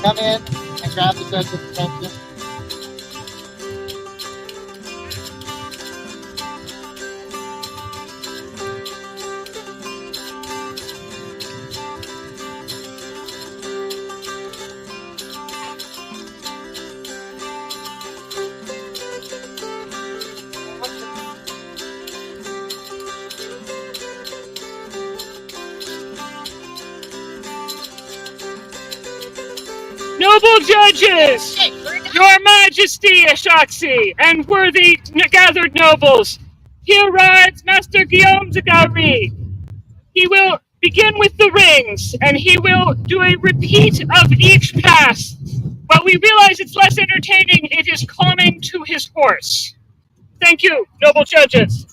come in and grab the judge's attention. Noble judges, your majesty, Ashaksi, and worthy gathered nobles, here rides Master Guillaume de Gary. He will begin with the rings, and he will do a repeat of each pass. While we realize it's less entertaining, it is calming to his horse. Thank you, noble judges.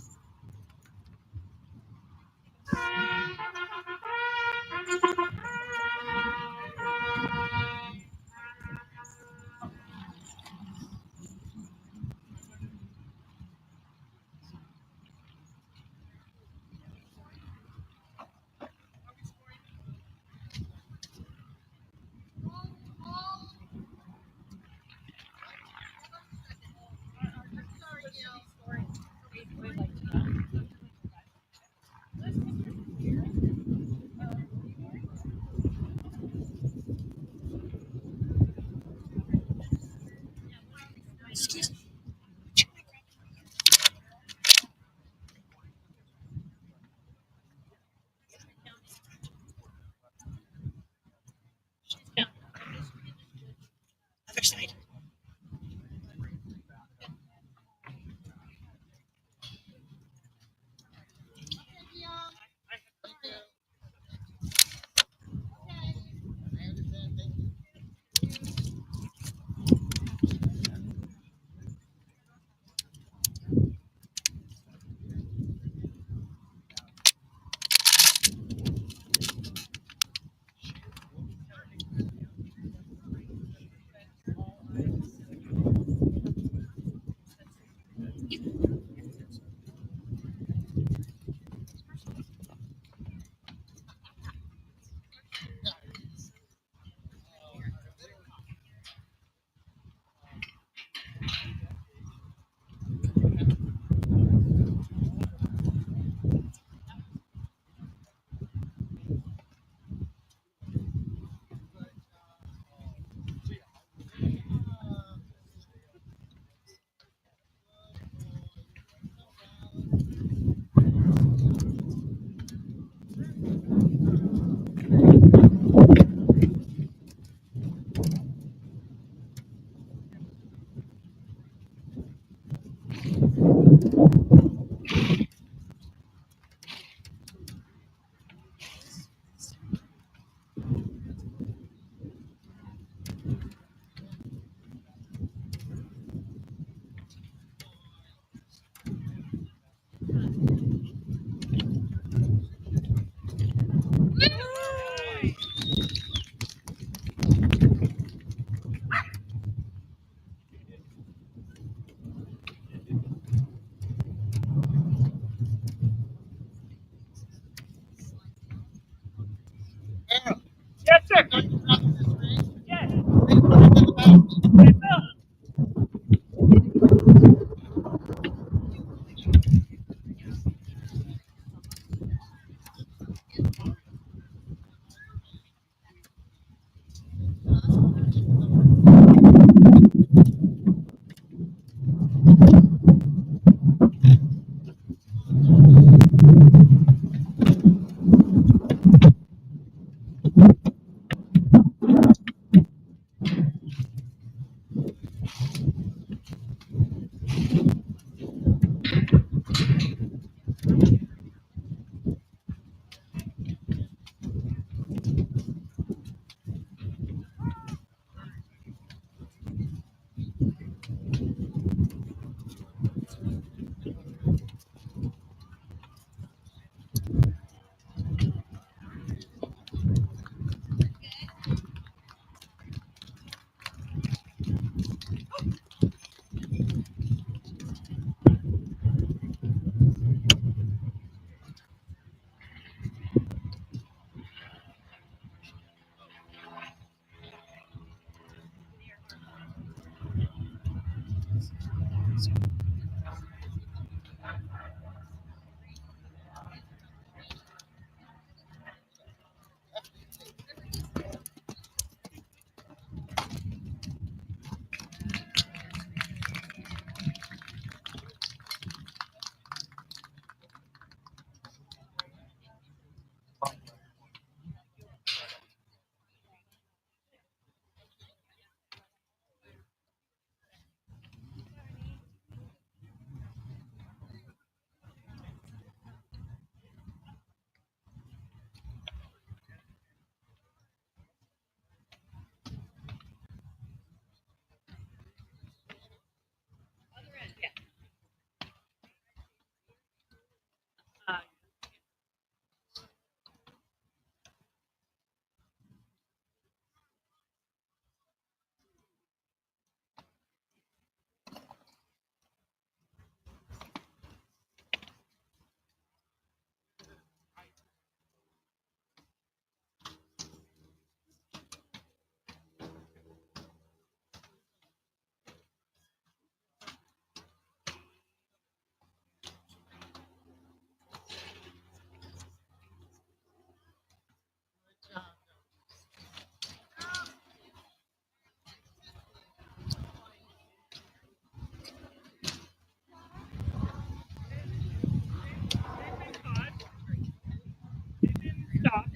Stop.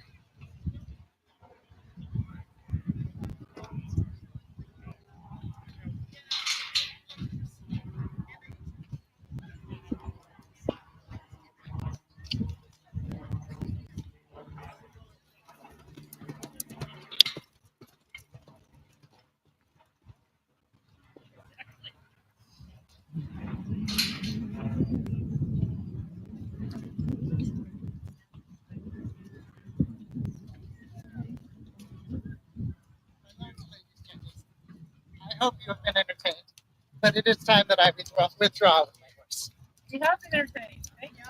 I hope you have been entertained, but it is time that I withdraw with my horse. You have been entertained. Thank you.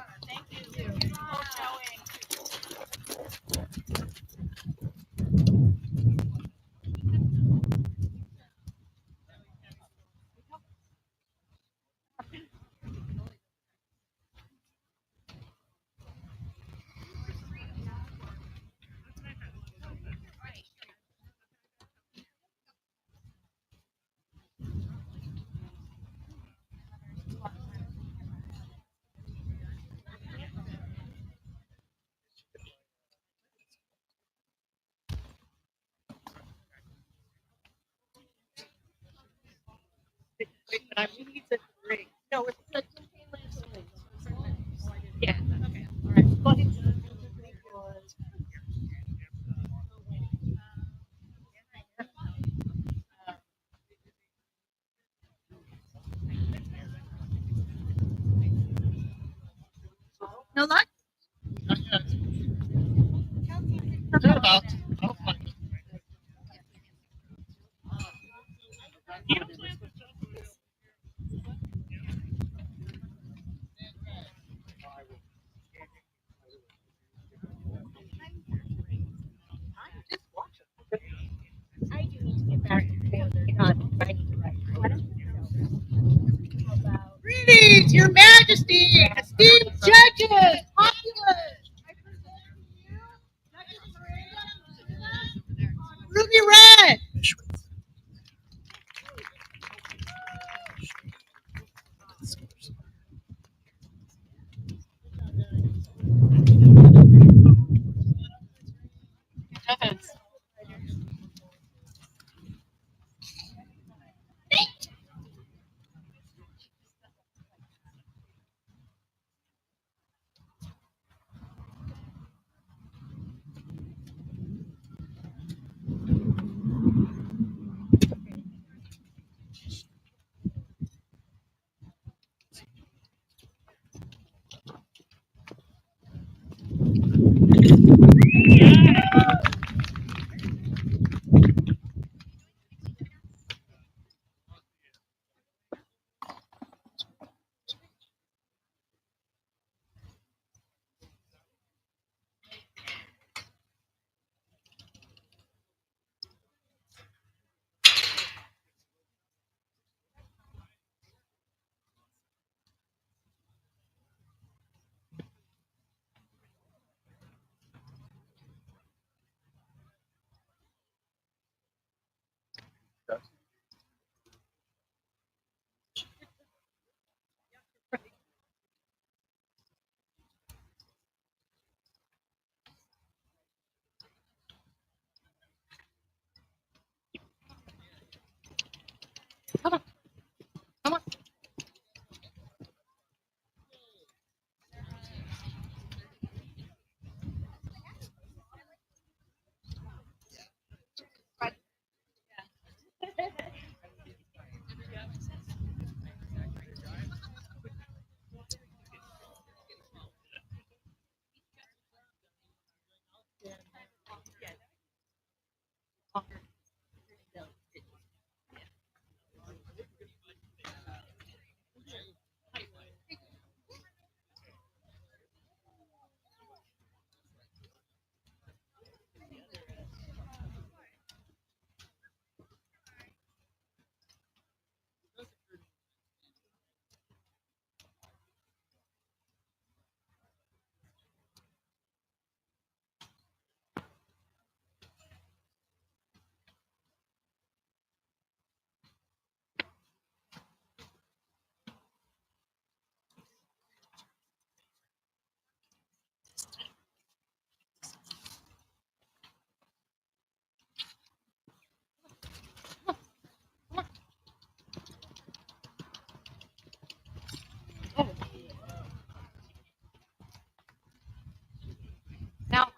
Wait, but I really said great. No, it's like Yeah. okay. All right. Go ahead. No luck? They're about. I'll find it. I do need to get back to I need to write. Greetings, Your Majesty, esteemed judges, populace. I present to you Judges Miranda, Ruby Red. Now,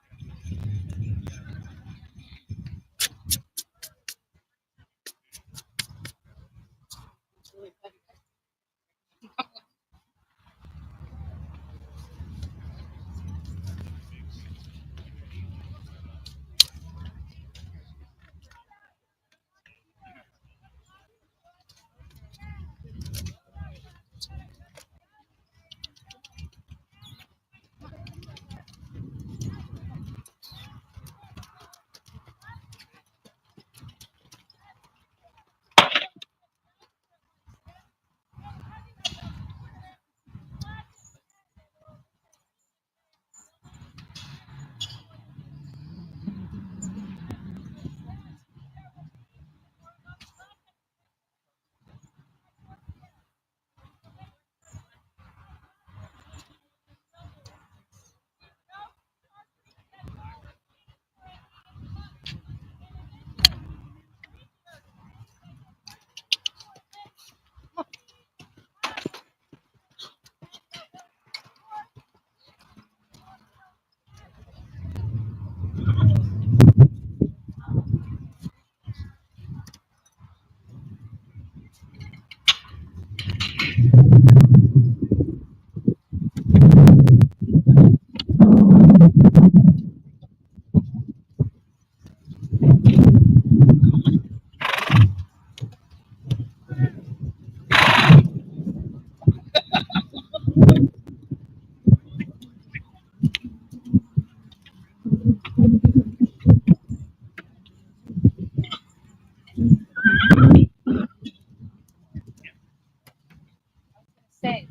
say,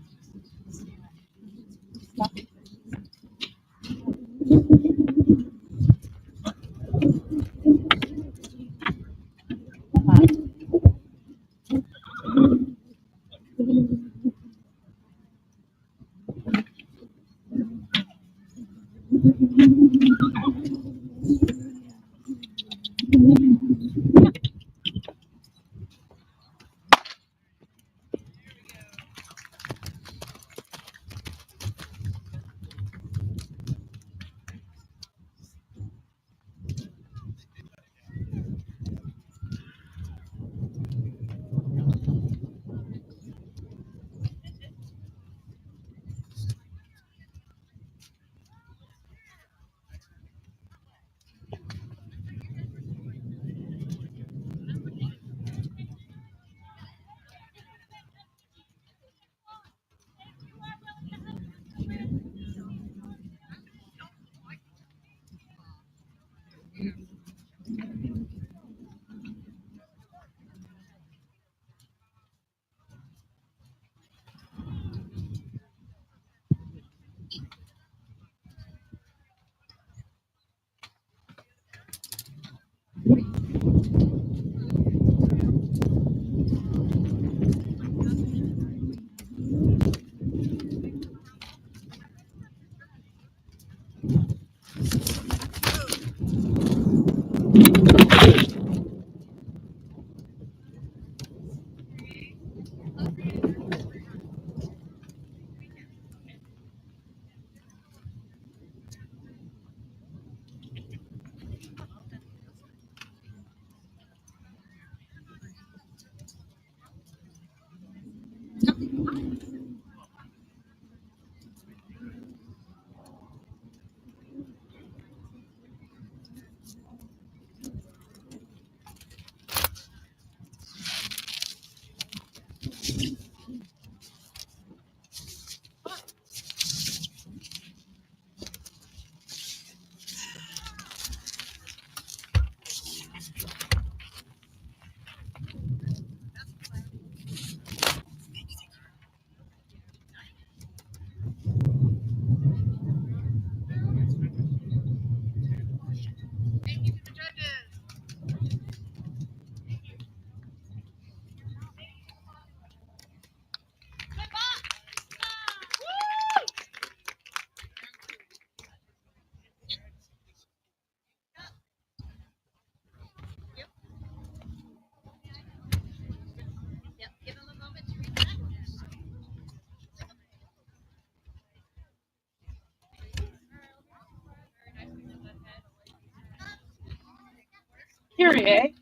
Period.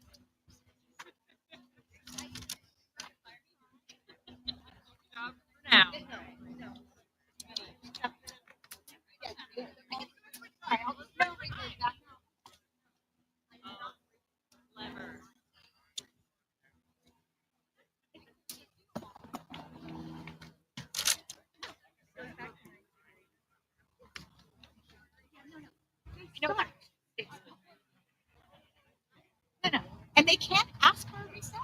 Now. You know what? No. And they can't ask for a reset?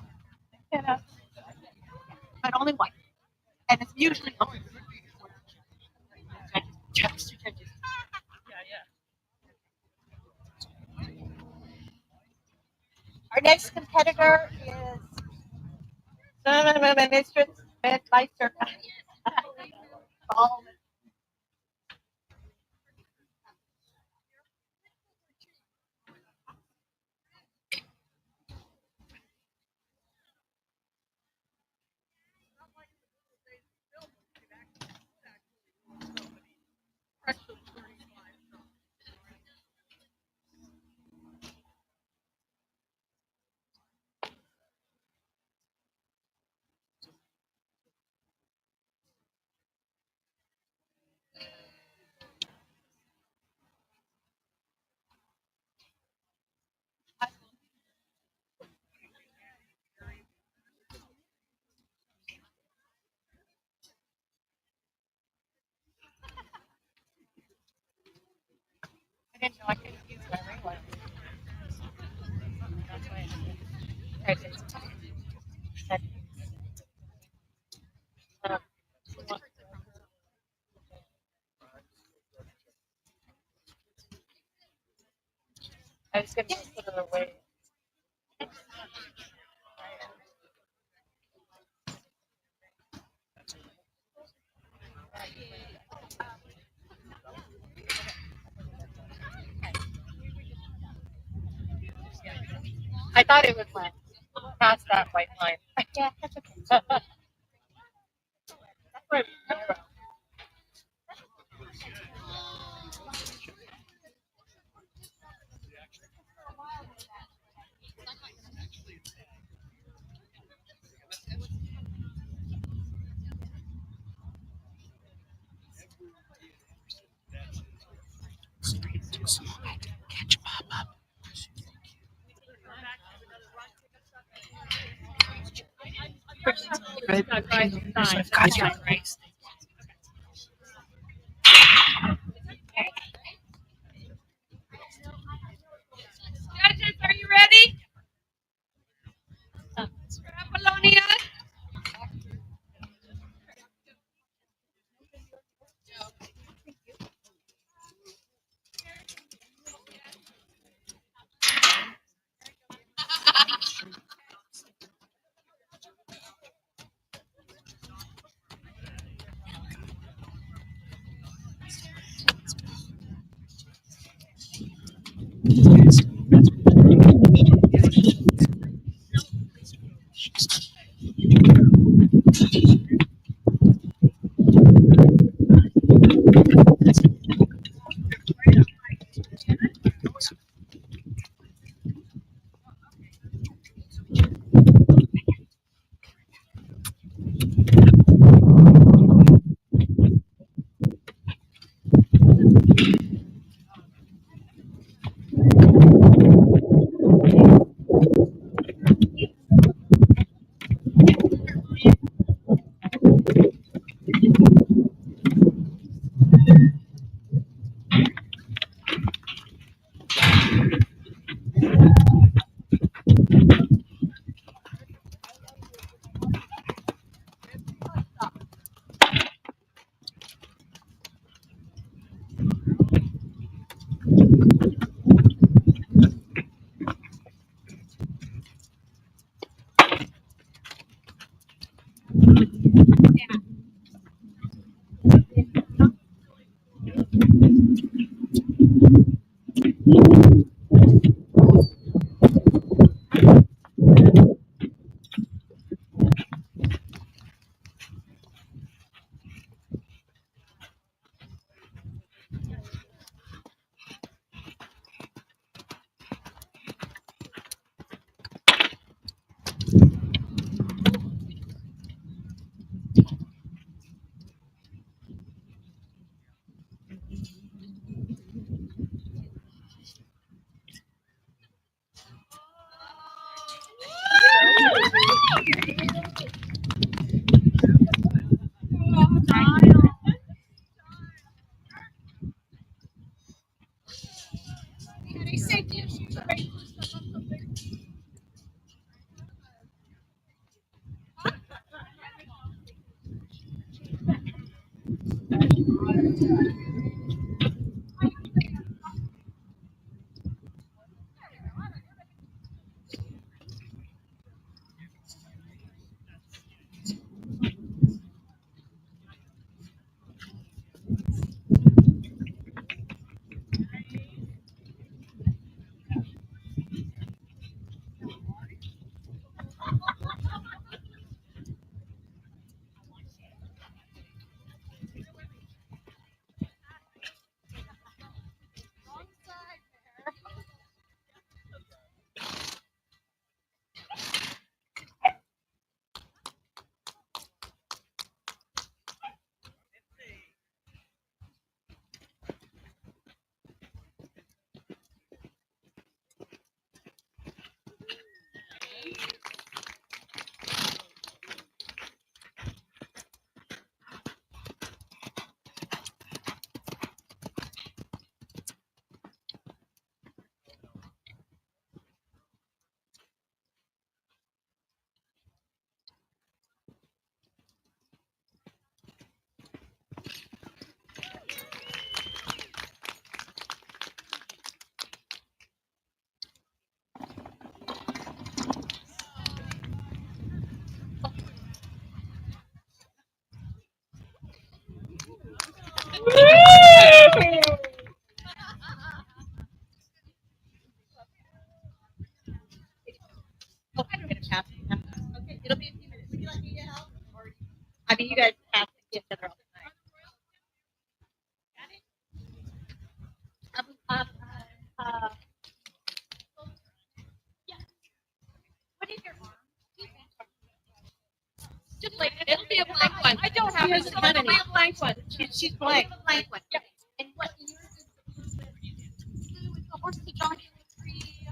Yeah. But only one. And it's usually only judges. Our next competitor is Mistress Meister. I didn't know I could use my ring light. That's why I did. I was going to put it away. I thought it was past that white line. Yeah, that's okay. That's where Judges, are you ready? Apollonia? Okay, it'll be a few minutes. Would you like me to help? I mean, you guys have to get together all the time. Yeah. What is your arm? Just like it'll be a blank one. I don't have it. It'll be a blank one. She's blank. A blank one. Yep. And what yours is the horse, the jockey, and the three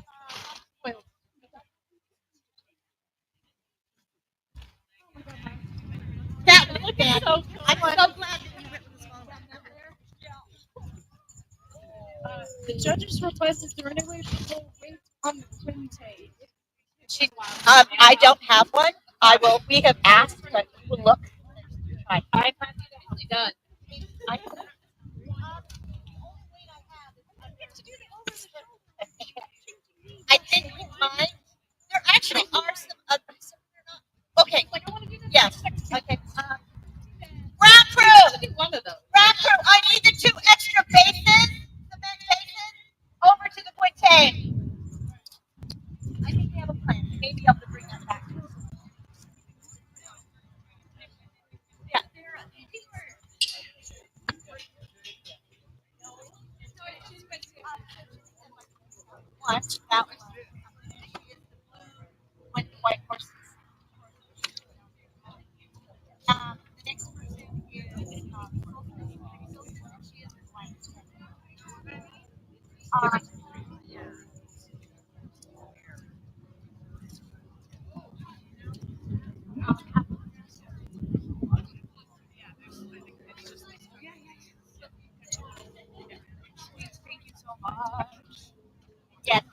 oils. That was bad. So I'm so glad that you went with the small one down there. The judge's request is there any way to pull weight on the quinte? I don't have one. I will. We have asked, but we will look. I'm actually done. I didn't mind. There actually are some others. Okay. Yes. Okay. Ground crew. One of those. Ground crew. I need the 2 extra bases. Cement bases. Over to the quinte. I think we have a plan. We may be able to bring that back. Yeah. One. That was with white horses. The next person is she is white. Thank you so much. Yes.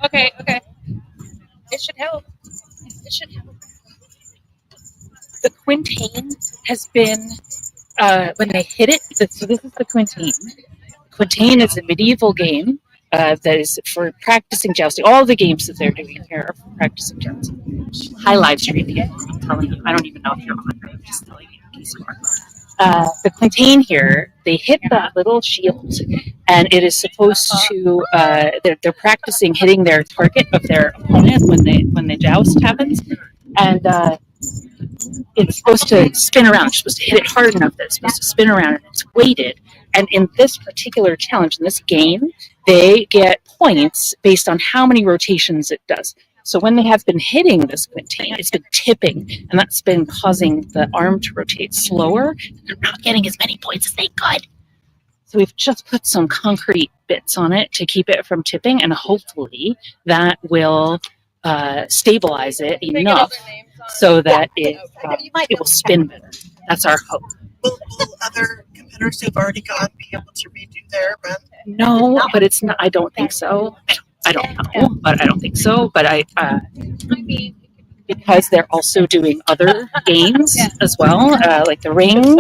Okay. It should help. The quintain has been, when they hit it, so this is the quintain. Quintain is a medieval game that is for practicing jousting. All the games that they're doing here are for practicing jousting. High live streaming it, I'm telling you. I don't even know if you're on, but I'm just telling you in case you are. The quintain here, they hit that little shield, and it is supposed to. They're practicing hitting their target of their opponent when the joust happens, and it's supposed to spin around. It's supposed to hit it hard enough that it's supposed to spin around, and it's weighted. And in this particular challenge, in this game, they get points based on how many rotations it does. So when they have been hitting this quintain, it's been tipping, and that's been causing the arm to rotate slower. They're not getting as many points as they could. So we've just put some concrete bits on it to keep it from tipping, and hopefully that will stabilize it enough so that it will spin better. That's our hope. Will other competitors who've already gone be able to redo their run? No, but it's not. I don't think so. I don't know, but I don't think so. But I mean, because they're also doing other games as well, like the ring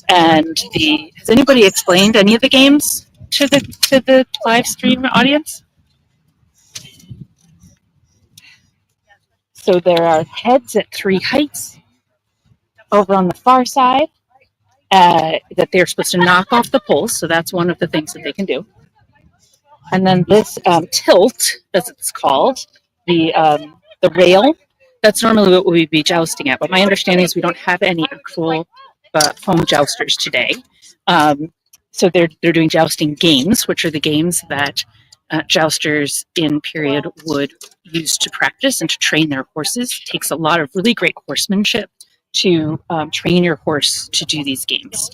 and the. Has anybody explained any of the games to the live stream audience? So there are heads at 3 heights over on the far side that they're supposed to knock off the poles. So that's one of the things that they can do. And then this tilt, as it's called, the rail, that's normally what we'd be jousting at. But my understanding is we don't have any actual foam jousters today. So they're doing jousting games, which are the games that jousters in period would use to practice and to train their horses. It takes a lot of really great horsemanship to train your horse to do these games.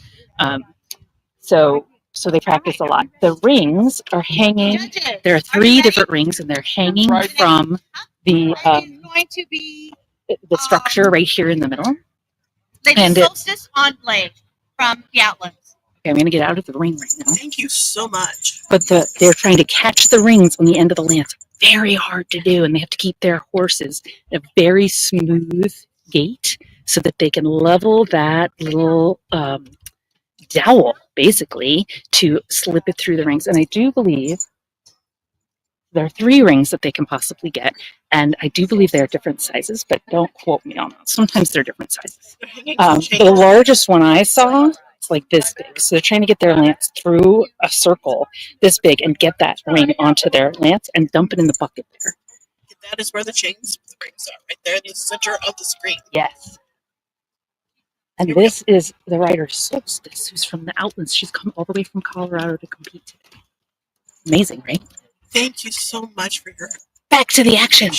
So they practice a lot. The rings are hanging. There are 3 different rings, and they're hanging from the structure right here in the middle. Lady Solstice on blade from the Outlands. Okay, I'm going to get out of the ring right now. Thank you so much. But they're trying to catch the rings on the end of the lance. Very hard to do, and they have to keep their horses in a very smooth gait so that they can level that little dowel, basically, to slip it through the rings. And I do believe there are 3 rings that they can possibly get, and I do believe they're different sizes, but don't quote me on that. Sometimes they're different sizes. The largest one I saw is like this big. So they're trying to get their lance through a circle this big and get that ring onto their lance and dump it in the bucket there. That is where the chains rings are, right there in the center of the screen. Yes. And this is the rider Solstice, who's from the Outlands. She's come all the way from Colorado to compete today. Amazing, right? Thank you so much for your... Back to the action.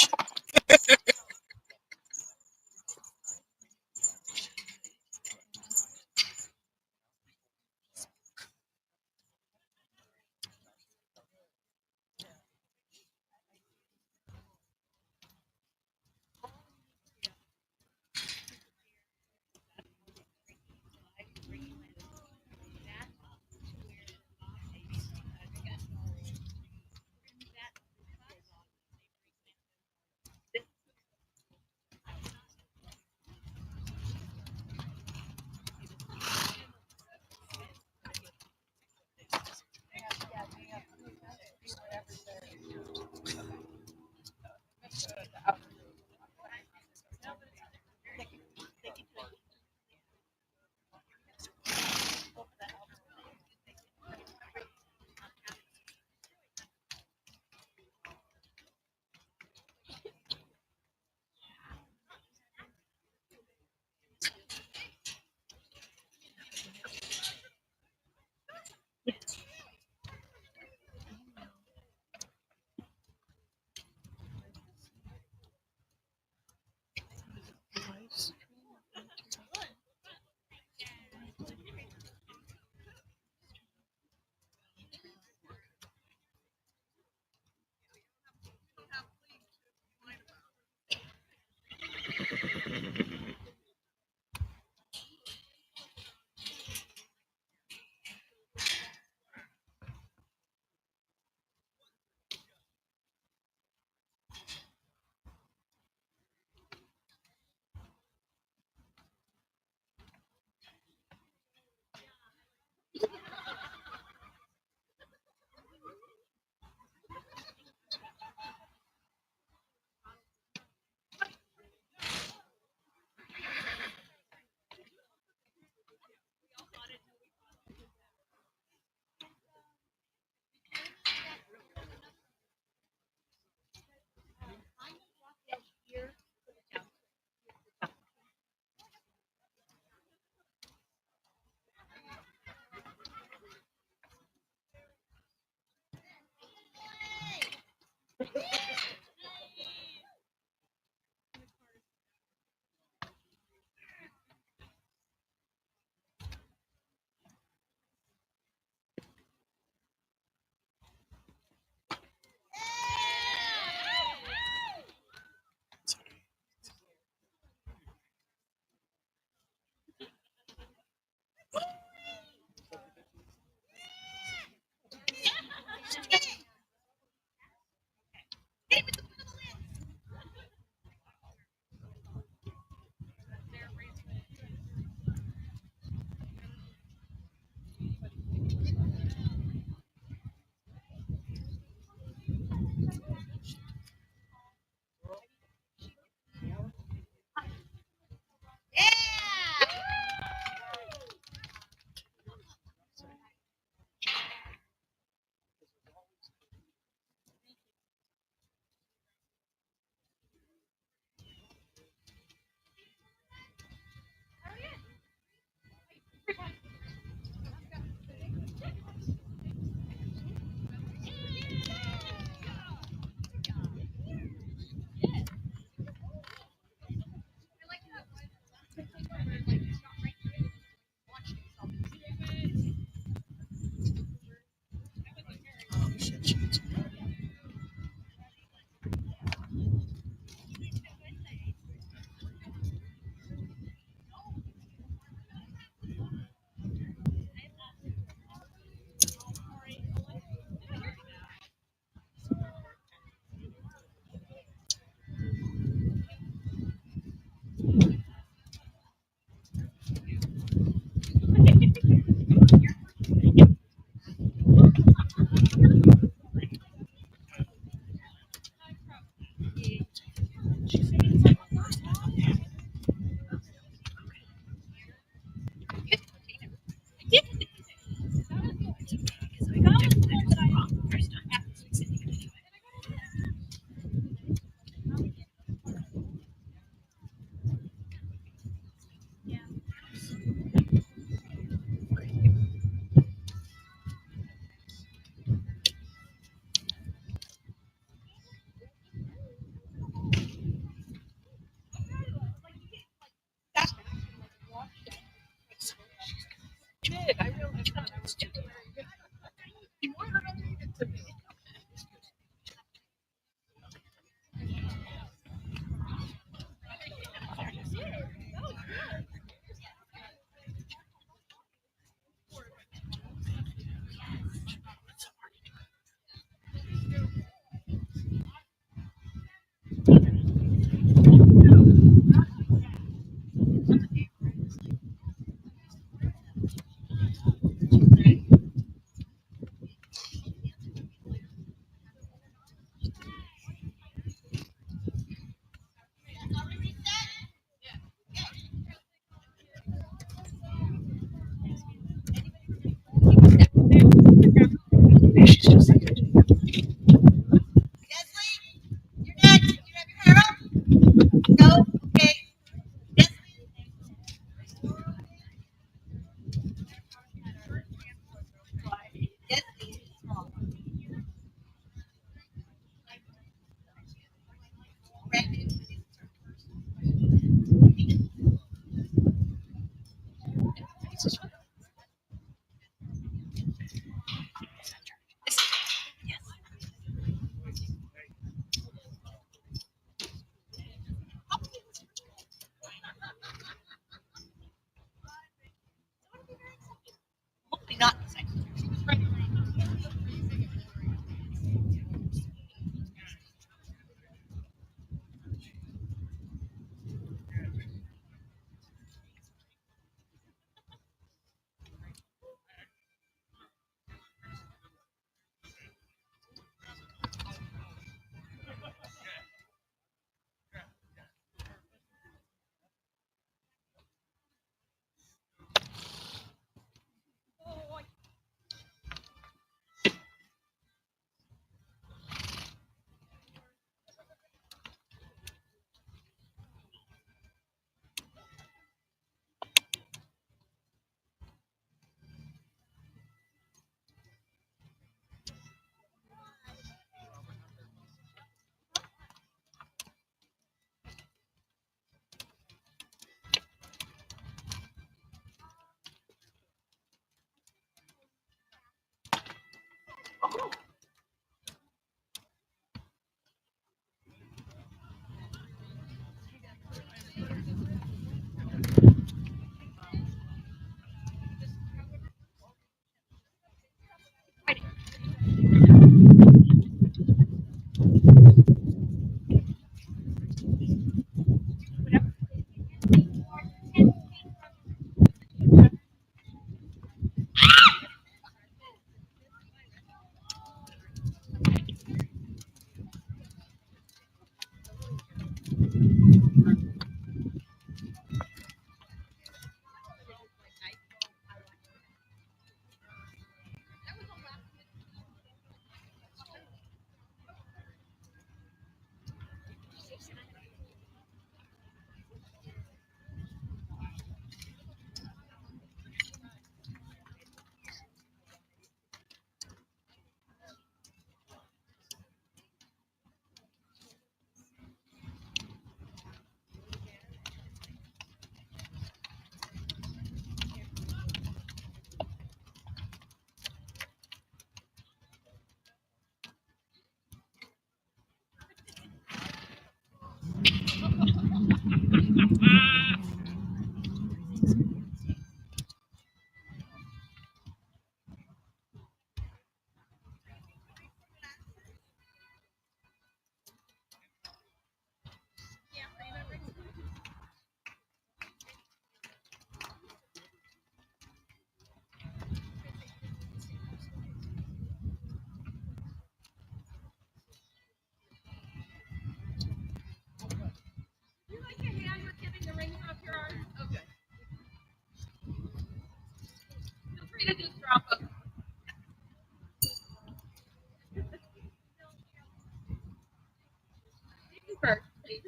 first, please.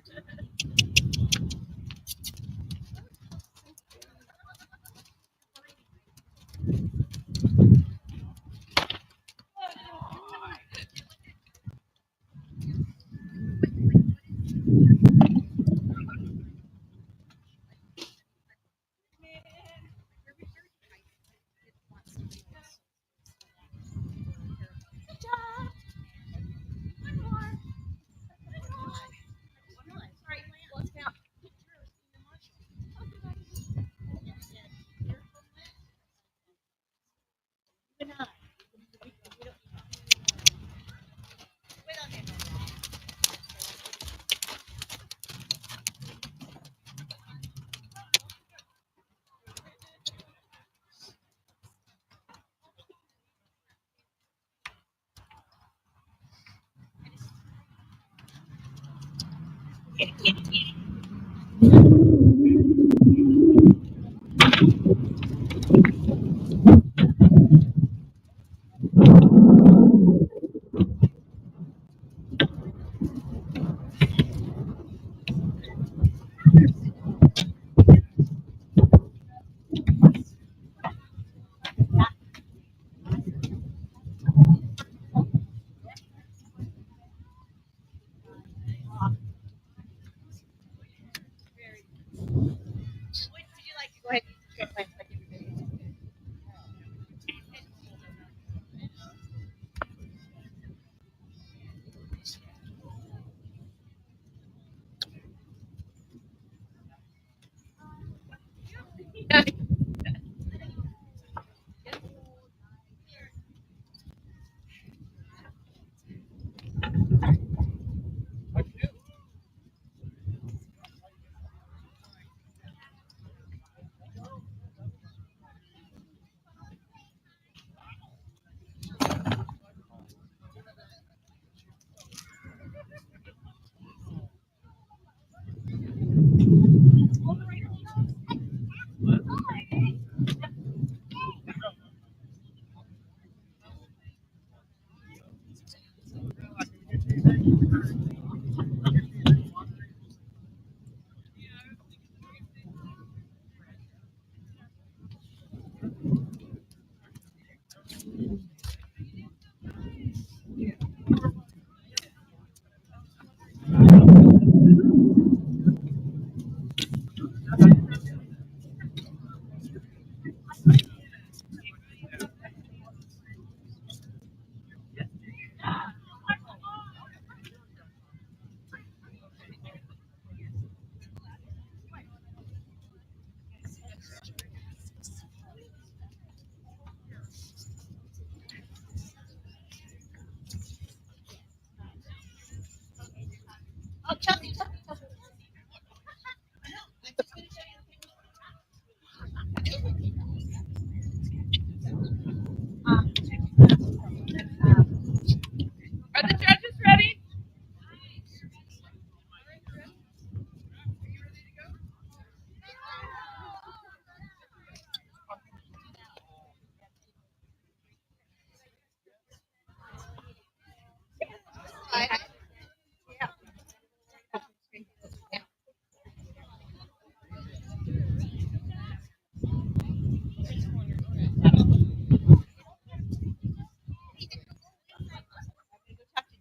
Are the judges ready?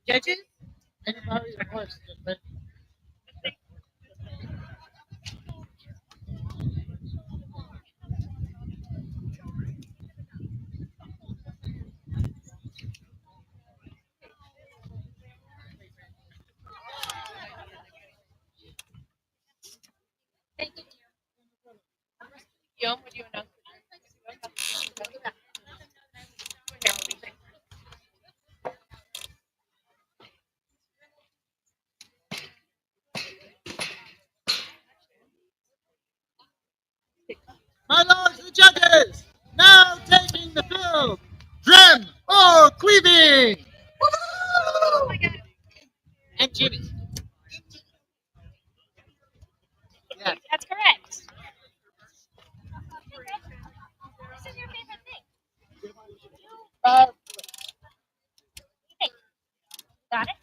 Judges? Anybody a question? Guillaume, would you announce My lords, the judges, now taking the field, Drem or Queeving. And Jimmy. Yes. That's correct. This is your favorite thing. Uh, Got it?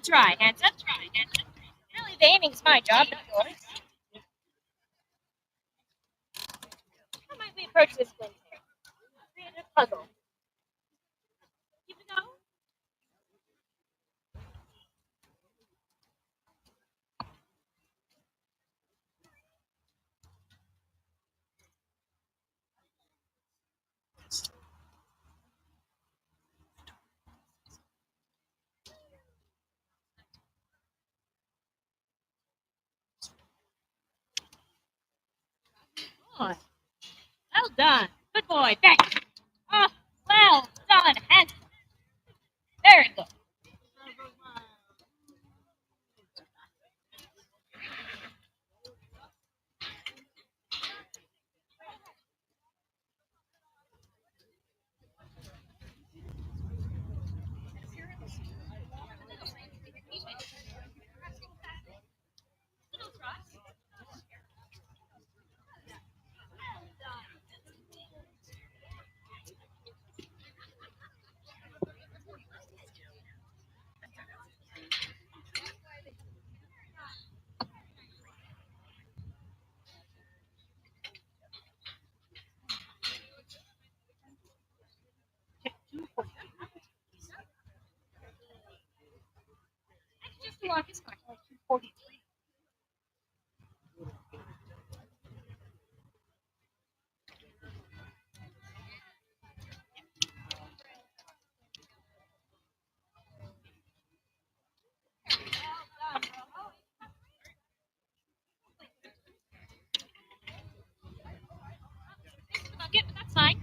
try, hands up. Really, the aiming's my job, not yours. How might we approach this one? Create a puzzle. Keep it going. Boy. Well done. Good boy. Thanks. Oh, well done. Handsome. Very good. Just a lot. It's fine. 243. Bucket, but that's fine.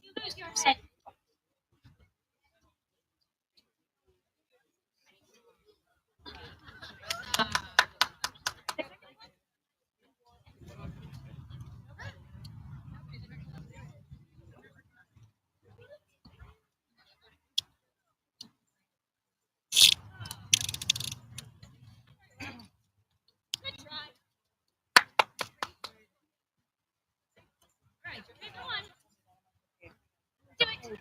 You lose your set. Good try. Right, pick one. Do it.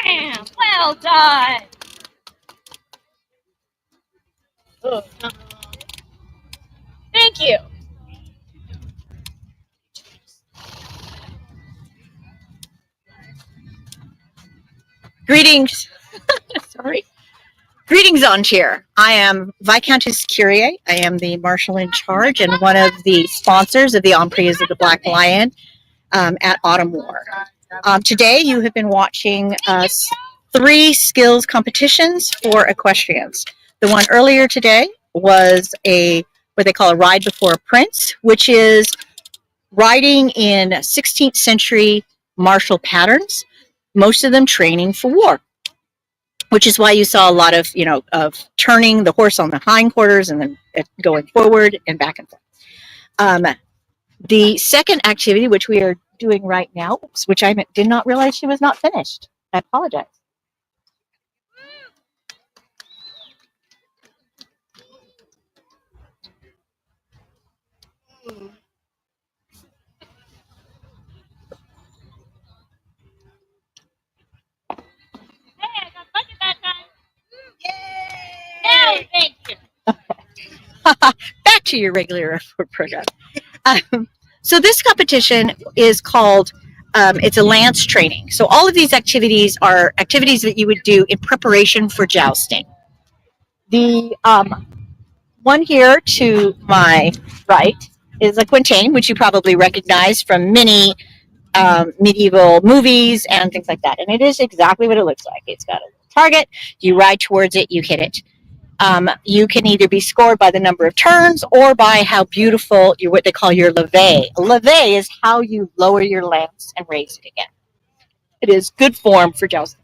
Bam! Well done. Thank you. Greetings. Sorry. Greetings on chair. I am Viscountess Curie. I am the marshal in charge and one of the sponsors of the Emprise of the Black Lion at Autumn War. Today you have been watching 3 skills competitions for equestrians. The one earlier today was what they call a ride before a prince, which is riding in 16th century martial patterns, most of them training for war, which is why you saw a lot of, of turning the horse on the hindquarters and then going forward and back and forth. The second activity, which we are doing right now, which I did not realize she was not finished. I apologize. Hey, I got bucket that time. Yay! No, thank you. Back to your regular program. So this competition is called, it's a lance training. So all of these activities are activities that you would do in preparation for jousting. The one here to my right is a quintain, which you probably recognize from many medieval movies and things like that. And it is exactly what it looks like. It's got a target. You ride towards it, you hit it. You can either be scored by the number of turns or by how beautiful what they call your levee. A levee is how you lower your lance and raise it again. It is good form for jousting.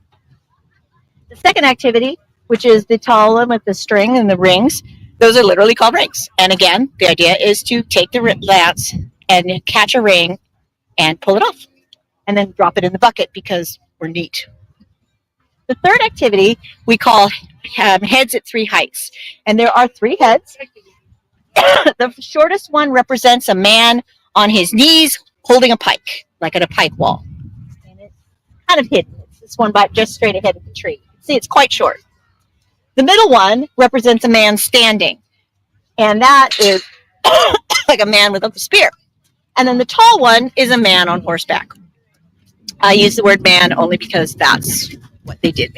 The second activity, which is the tall one with the string and the rings, those are literally called rings. And again, the idea is to take the lance and catch a ring and pull it off, and then drop it in the bucket because we're neat. The third activity we call heads at three heights. And there are three heads. The shortest one represents a man on his knees holding a pike, like at a pike wall. And it's kind of hidden. It's this one by just straight ahead of the tree. See, it's quite short. The middle one represents a man standing. And that is like a man with a spear. And then the tall one is a man on horseback. I use the word man only because that's what they did.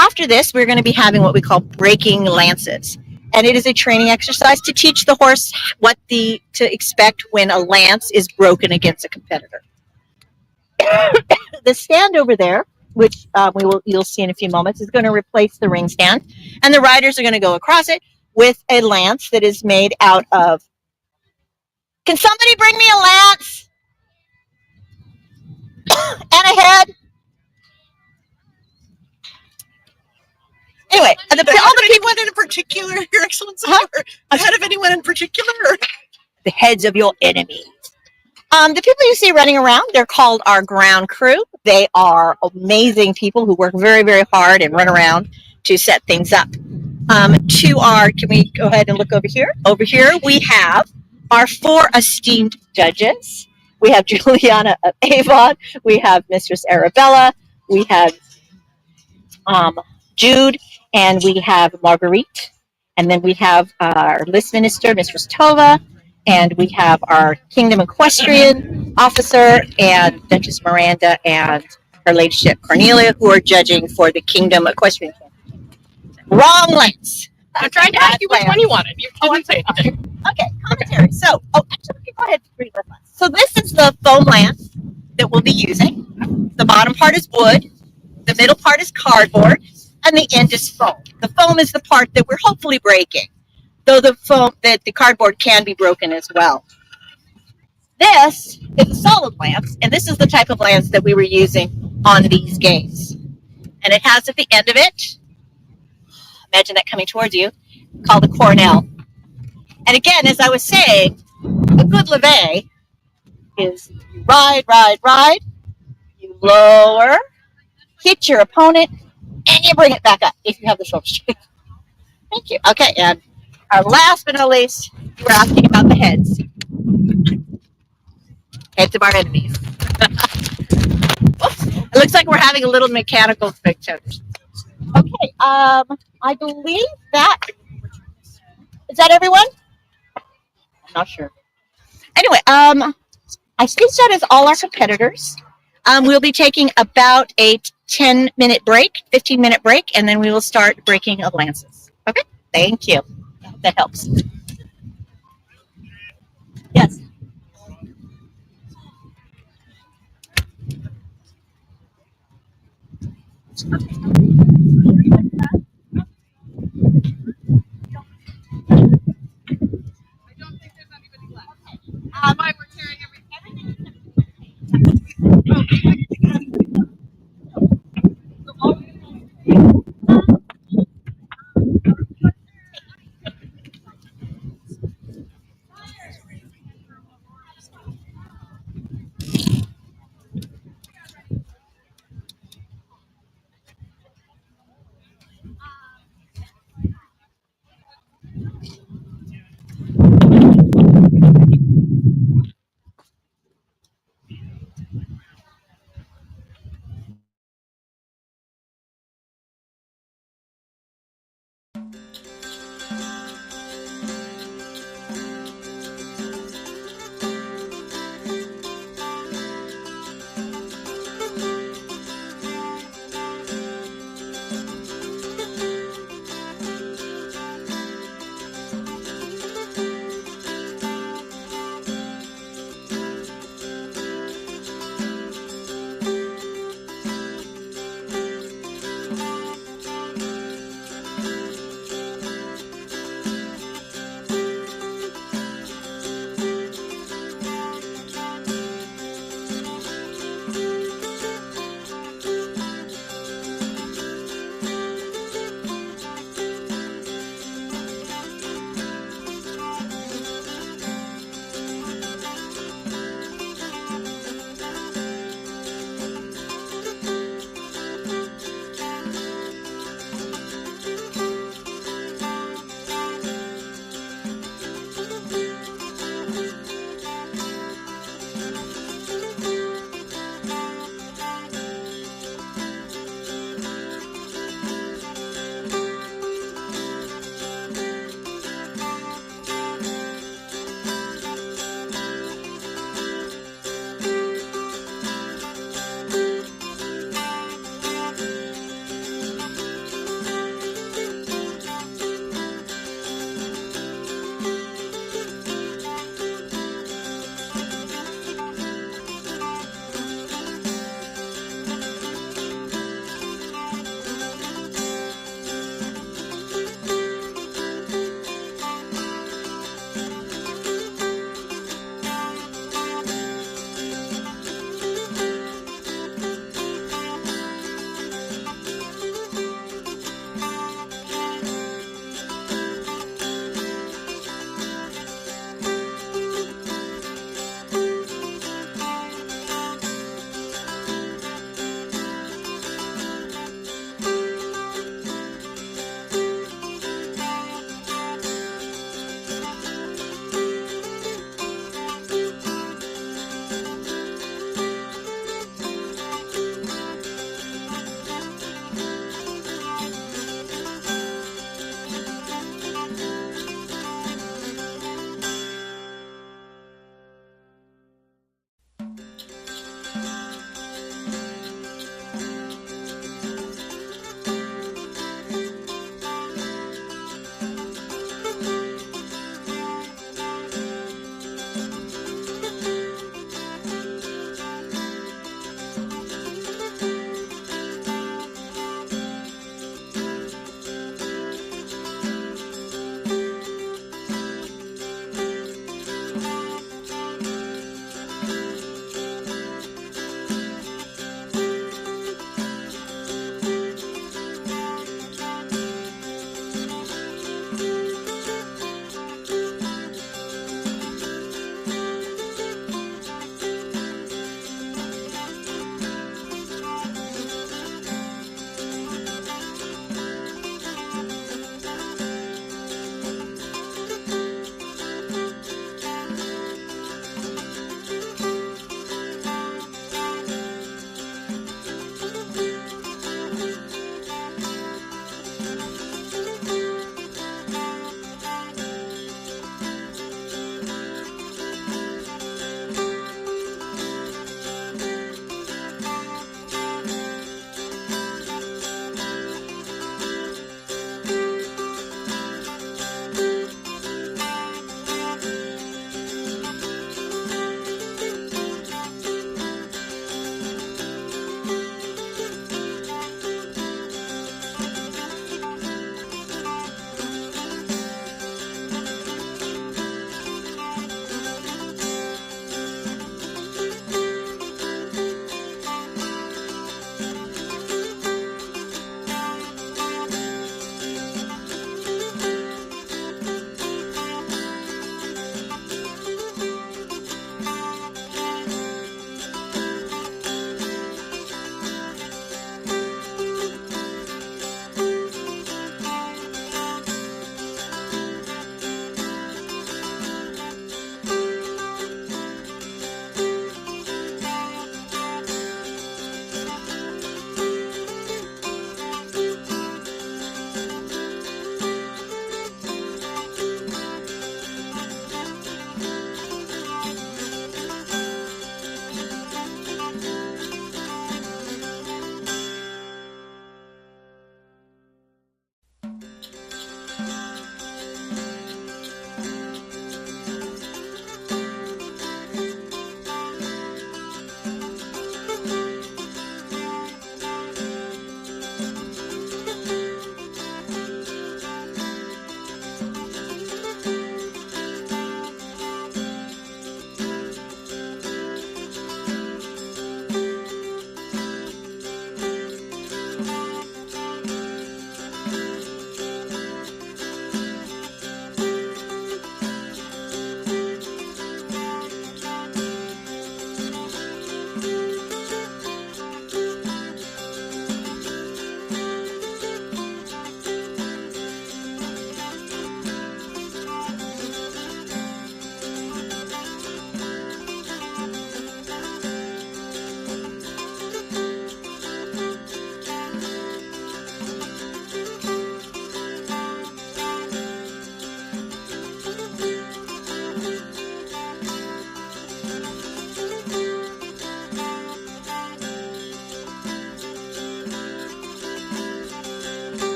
After this, we're going to be having what we call breaking lances. And it is a training exercise to teach the horse what to expect when a lance is broken against a competitor. The stand over there, which you'll see in a few moments, is going to replace the ring stand. And the riders are going to go across it with a lance that is made out of... Can somebody bring me a lance? And a head? Anyway, all the people in particular, Your Excellency, ahead of anyone in particular, the heads of your enemies. The people you see running around, they're called our ground crew. They are amazing people who work very, very hard and run around to set things up. Can we go ahead and look over here? Over here we have our four esteemed judges. We have Juliana of Avon. We have Mistress Arabella. We have Jude. And we have Marguerite. And then we have our list minister, Mistress Tova. And we have our Kingdom Equestrian officer and Duchess Miranda and Her Ladyship Cornelia, who are judging for the Kingdom Equestrian Tournament. Wrong lens. I'm trying to ask you which one you wanted. You didn't say it. Okay, commentary. So, actually, go ahead and read this one. So this is the foam lance that we'll be using. The bottom part is wood. The middle part is cardboard. And the end is foam. The foam is the part that we're hopefully breaking, though the cardboard can be broken as well. This is a solid lance, and this is the type of lance that we were using on these games. And it has at the end of it, imagine that coming towards you, called a cornell. And again, as I was saying, a good levee is you ride, you lower, hit your opponent, and you bring it back up if you have the shoulder strength. Thank you. Okay, and our last but not least, you were asking about the heads. Heads of our enemies. Oops. It looks like we're having a little mechanical spectator. Okay, I believe that... Is that everyone? I'm not sure. Anyway, I think that is all our competitors. We'll be taking about a 10-minute break, 15-minute break, and then we will start breaking of lances. Okay? Thank you. That helps. Yes.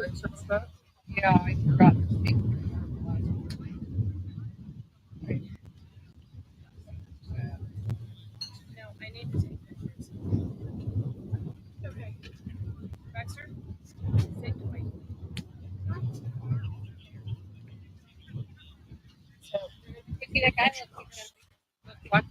say some of that? Yeah, I forgot to speak. No, I need to take pictures. Okay. Baxter? Say wait. You see that guy? What?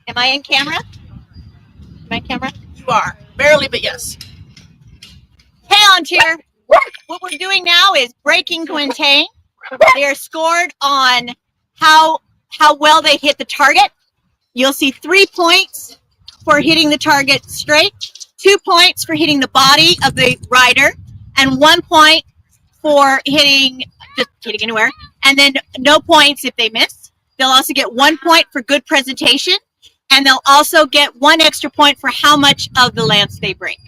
Am I in camera? Am I in camera? You are. Barely, but yes. Hey, on cheer. What we're doing now is breaking Quintain. They are scored on how well they hit the target. You'll see 3 points for hitting the target straight, 2 points for hitting the body of the rider, and 1 point for hitting anywhere, and then no points if they miss. They'll also get 1 point for good presentation, and they'll also get 1 extra point for how much of the lance they break.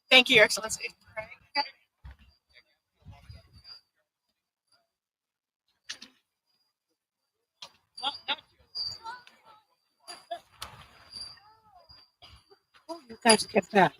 Thank you, Your Excellency. You guys get that.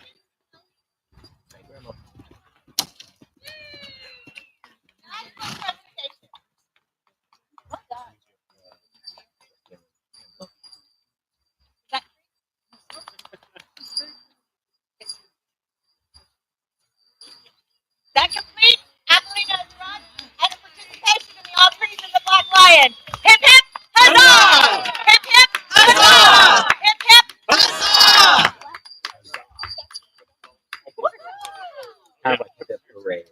That complete Adelina's run and a participation in the Emprise of the Black Lion. Hip hip, huzzah! Hip hip, huzzah! Hip hip, huzzah! How much of it parade?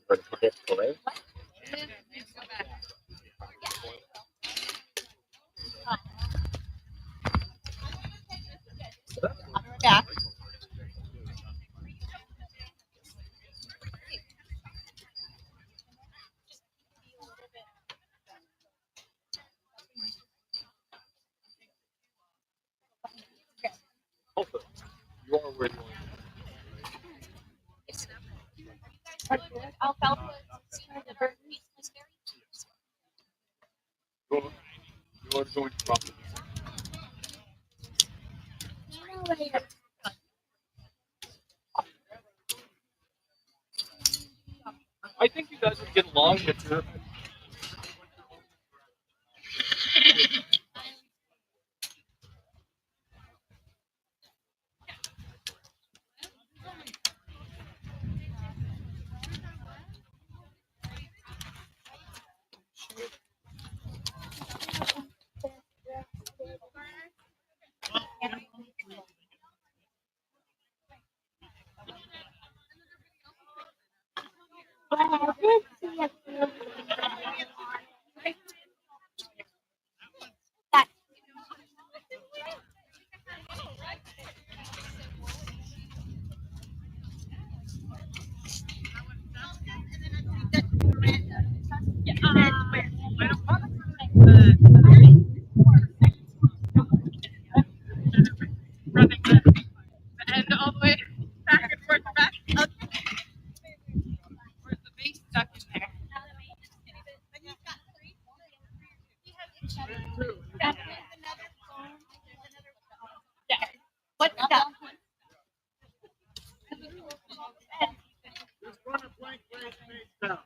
For the parade? Back. You are where you Alfalfa. are. You are going to drop it. I think you guys would get along with her. And all the way back and forth and back. Where's the base stuck in there? What's that? Just run a blank face down.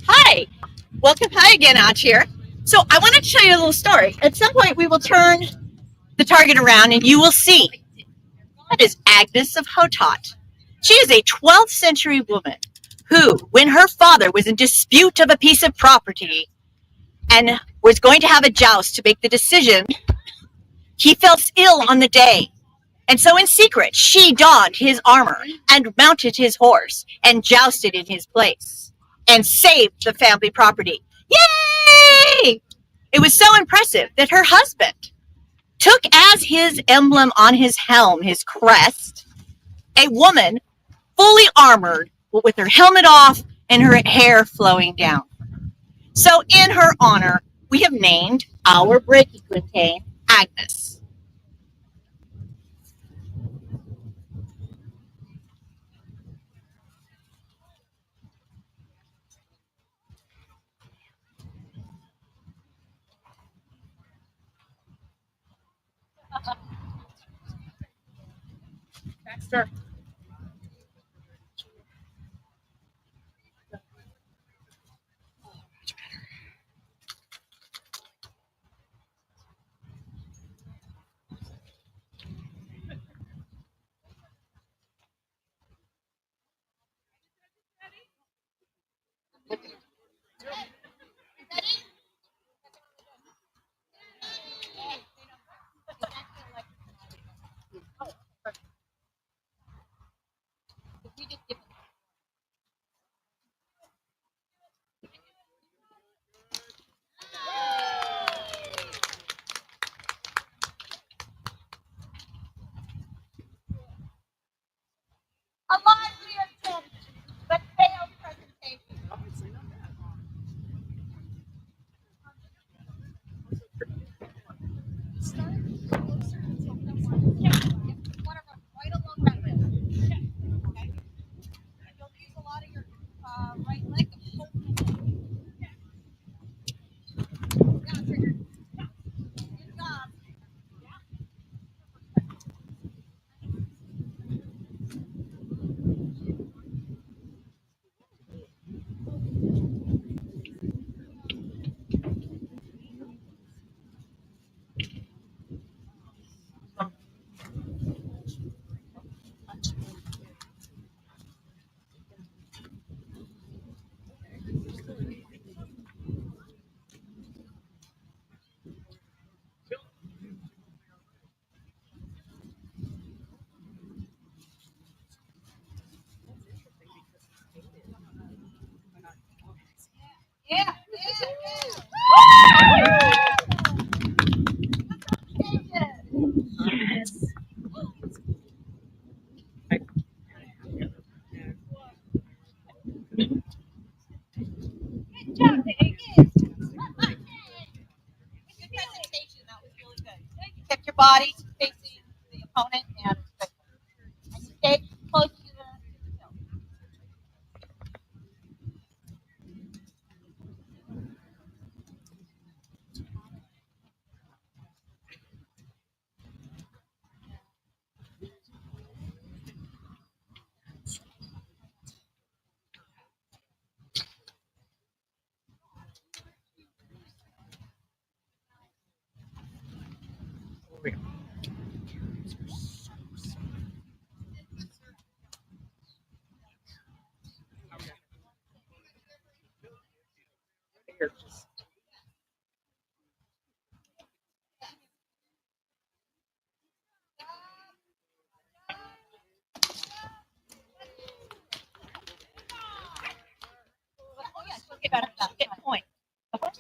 Hi, welcome. Hi again, Ach here. So I wanted to show you a little story. At some point, we will turn the target around, and you will see that is Agnes of Hotot. She is a 12th century woman who, when her father was in dispute of a piece of property and was going to have a joust to make the decision, he fell ill on the day. And so in secret, she donned his armor and mounted his horse and jousted in his place and saved the family property. Yay! It was so impressive that her husband took as his emblem on his helm, his crest, a woman fully armored with her helmet off and her hair flowing down. So in her honor, we have named our Breaky Quintain Agnes. Baxter. body facing the opponent and you stay close to the hill. Oh, yeah, get better. Get point. Good.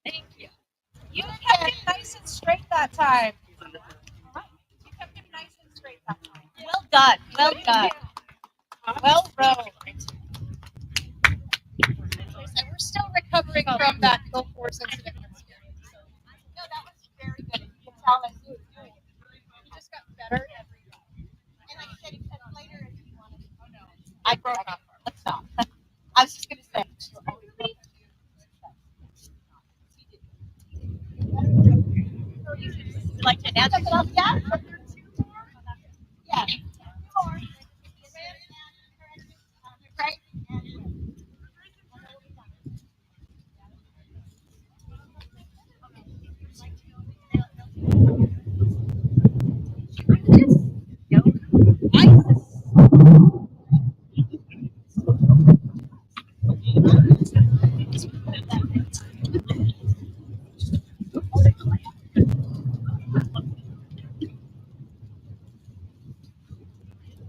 Thank you. You kept it nice and straight that time. You kept it nice and straight that time. Well done. Well done. Well rowed. And we're still recovering from that Gulf War incident. No, that was very good. You can tell that he just got better every day. And like I said, he said later if you wanted. Oh no. I broke up. Let's stop. I was just gonna say. Would you like to announce something else? Yeah. Yeah. Right.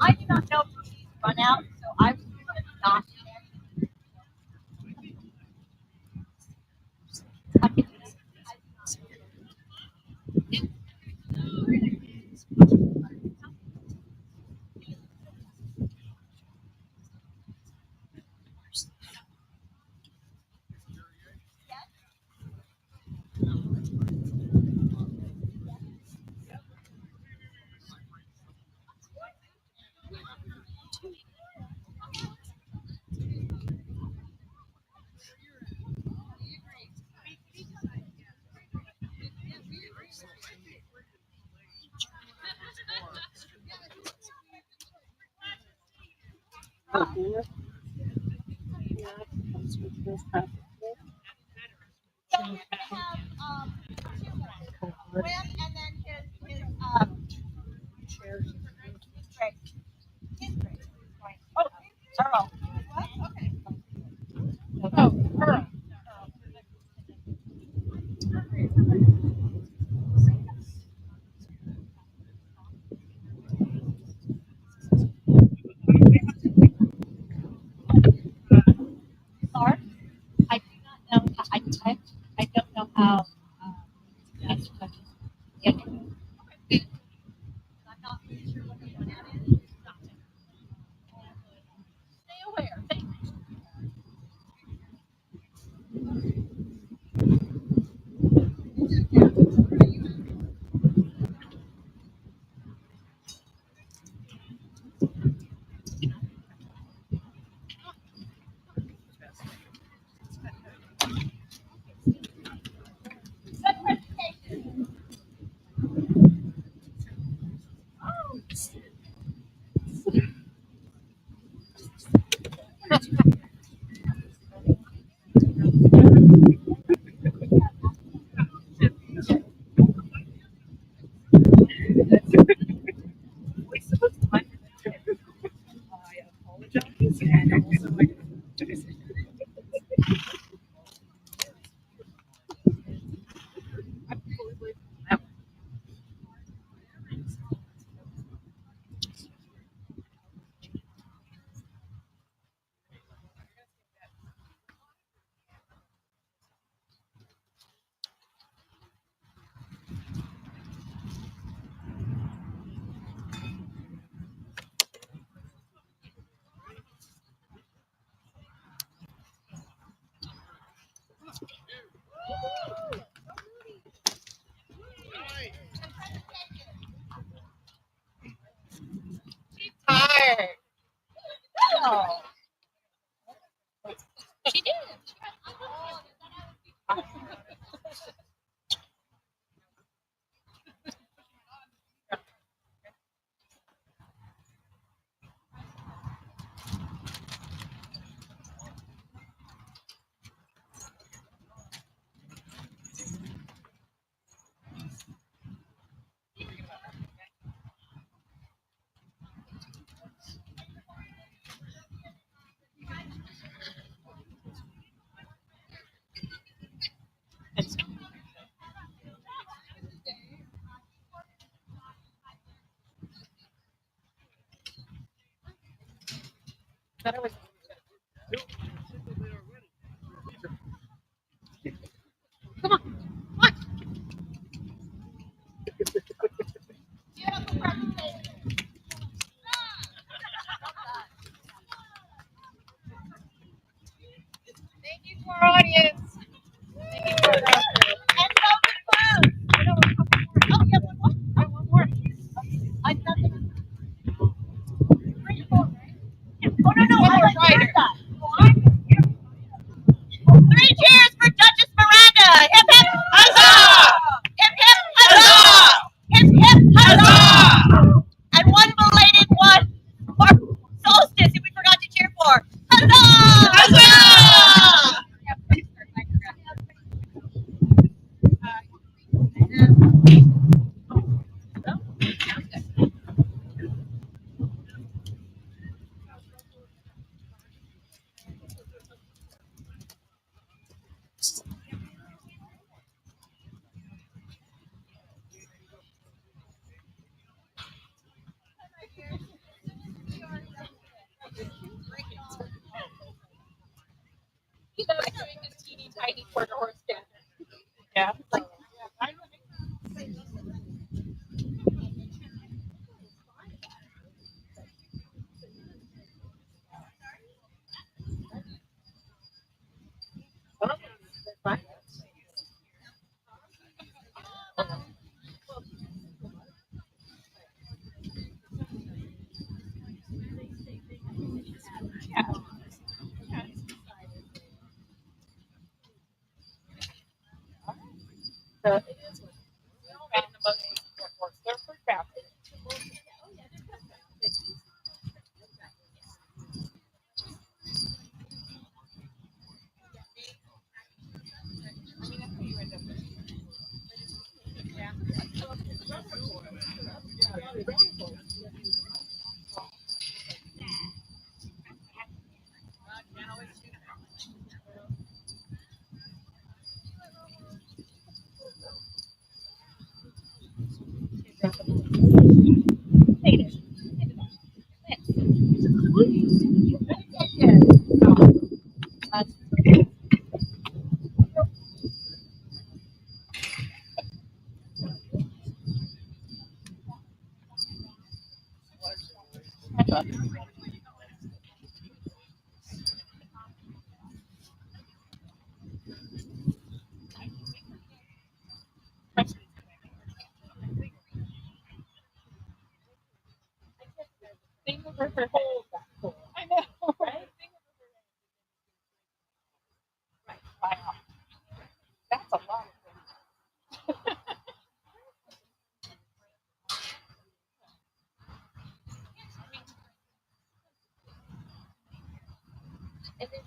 I do not know if he's run out, so I was not. So we're gonna have Wim and then his Greg. His Greg. Oh, Earl. Okay. Oh, Earl. Sorry, I do not know. I don't know how. Answer questions. Yeah. Okay. I'm not really sure what the format is. Stay aware. Thank you. Good presentation. Thank you to our audience. Thank you for that. And so the food. Oh, yeah, one more. Oh, one more. I'm nothing. Oh, no, I like rider. Three cheers for Duchess Miranda. Hip hip huzzah! Hip hip huzzah! Hip hip huzzah! And one belated one for Solstice who we forgot to cheer for. Huzzah! Huzzah! He loves doing this teeny tiny quarter horse dance. Yeah. I know, right? Wow. That's a lot of things. And then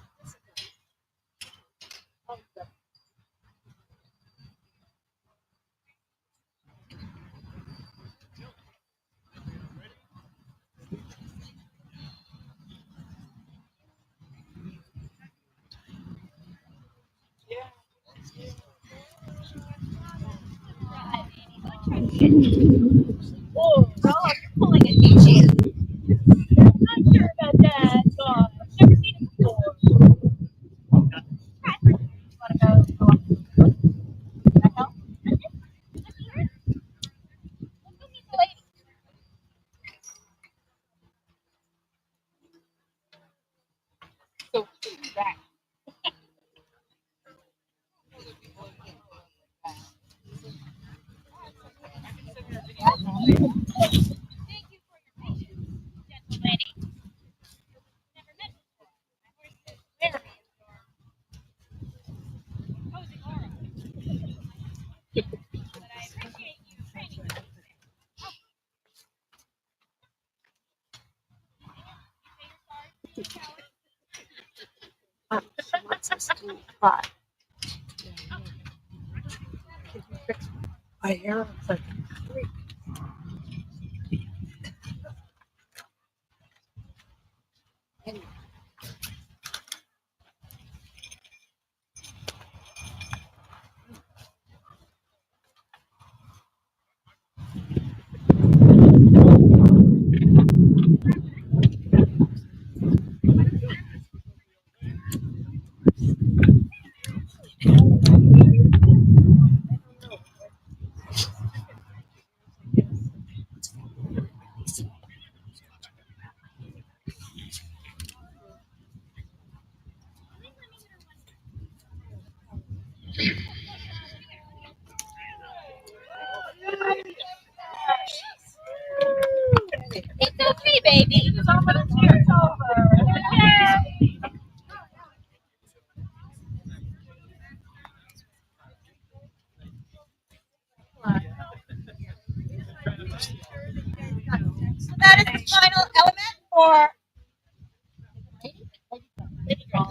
whoa, Rob, you're pulling a Nietzsche. I'm not sure about that. I've never seen it before. Want to go? That help? Let's go meet the lady. So that. Thank you for your patience, gentle lady. Never met before. My horse is very imposing aura. But I appreciate you training me. My hair looks like It's okay, baby. It's over. It's over. Okay. So that is the final element for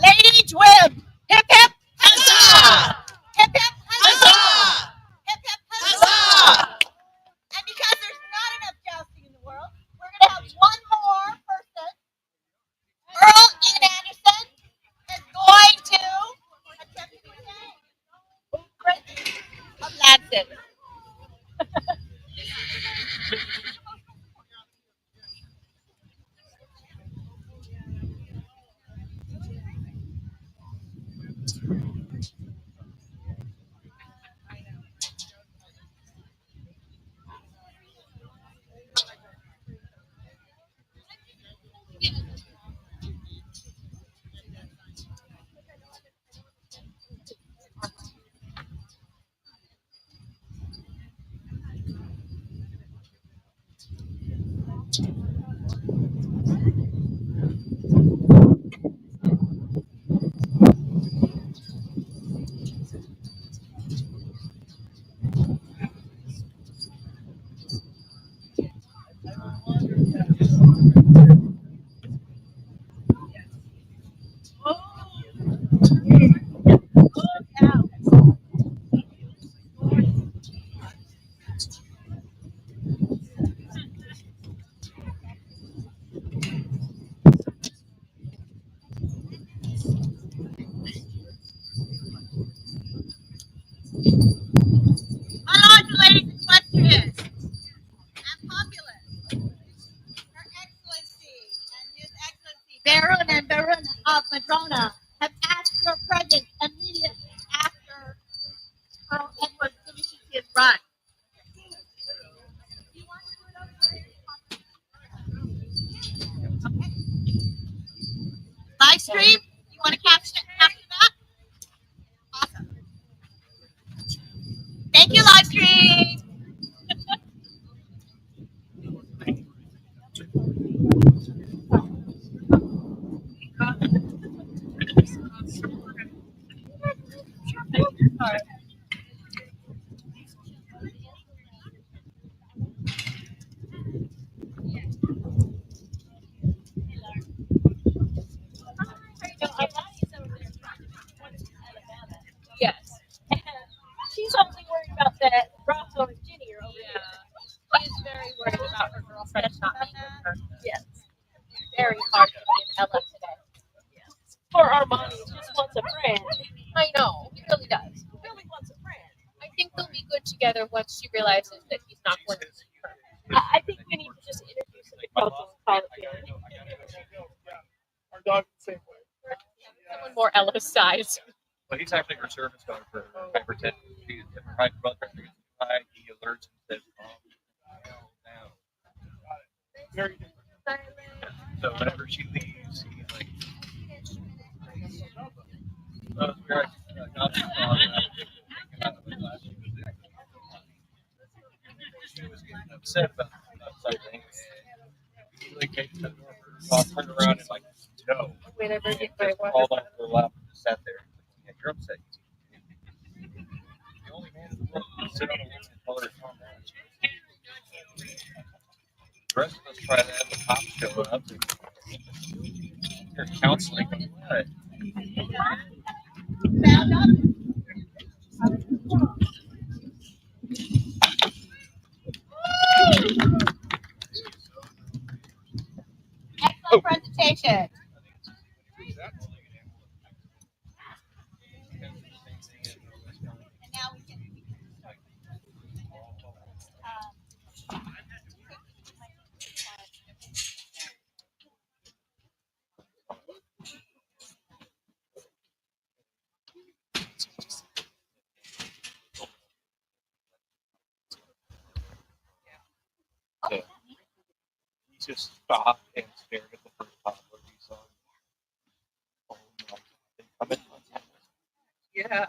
Lady Dwib. Hip hip huzzah! Hip hip huzzah! Hip hip huzzah! And because there's not enough jousting in the world, we're gonna have one more person. Earl Ian Anderson is going to attempt to win Prince of Ladson. My lords and ladies equestrians, and populace, Her Excellency and His Excellency Baron and Baron of Madrona have asked your presence immediately after Earl Edward finishes his run. Okay. Live stream, you want to capture that? Awesome. Thank you, live stream. Yes. She's only worried about that Rocco and Ginny are over there. She's very worried about her girlfriend not being with her. Yes. Very hard to be in Ella today. Yes. Poor Armani just wants a friend. I know, he really does. He really wants a friend. I think they'll be good together once she realizes that he's not going to keep her. I think we need to just introduce him to Coco and call it good. Our dog's the same way. Someone more Ella's size. But he's actually her service dog for hypertension. He's high blood pressure gets too high. He alerts and says, "Calm down." Very different. So whenever she leaves, he's like, we're actually adopting a dog. She was getting upset about something. He like takes the door for her dog, turned around and like, no. Whenever you Just called on her lap and just sat there. Yeah, you're upset. The only man in the world who can sit on a woman and tell her to calm down. The rest of us try that at the cops show up. You're counseling. What? Excellent presentation. And now we can. Yeah. He just stopped and stared at the first toddler he saw. Oh my God. Yeah.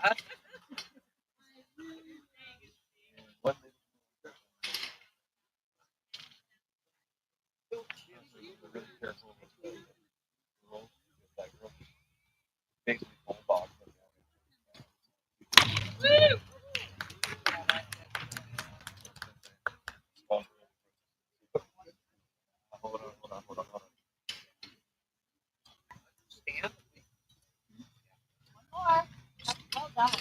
I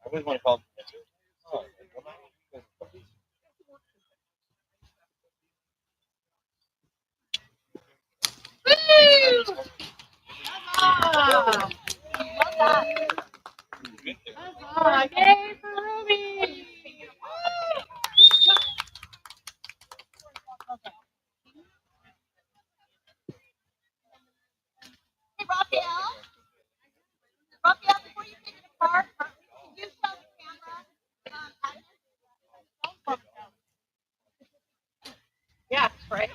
always want to call. Yay for Ruby! Hey, Raphael. Raphael, before you take it apart, can you tell the camera? Yeah, right.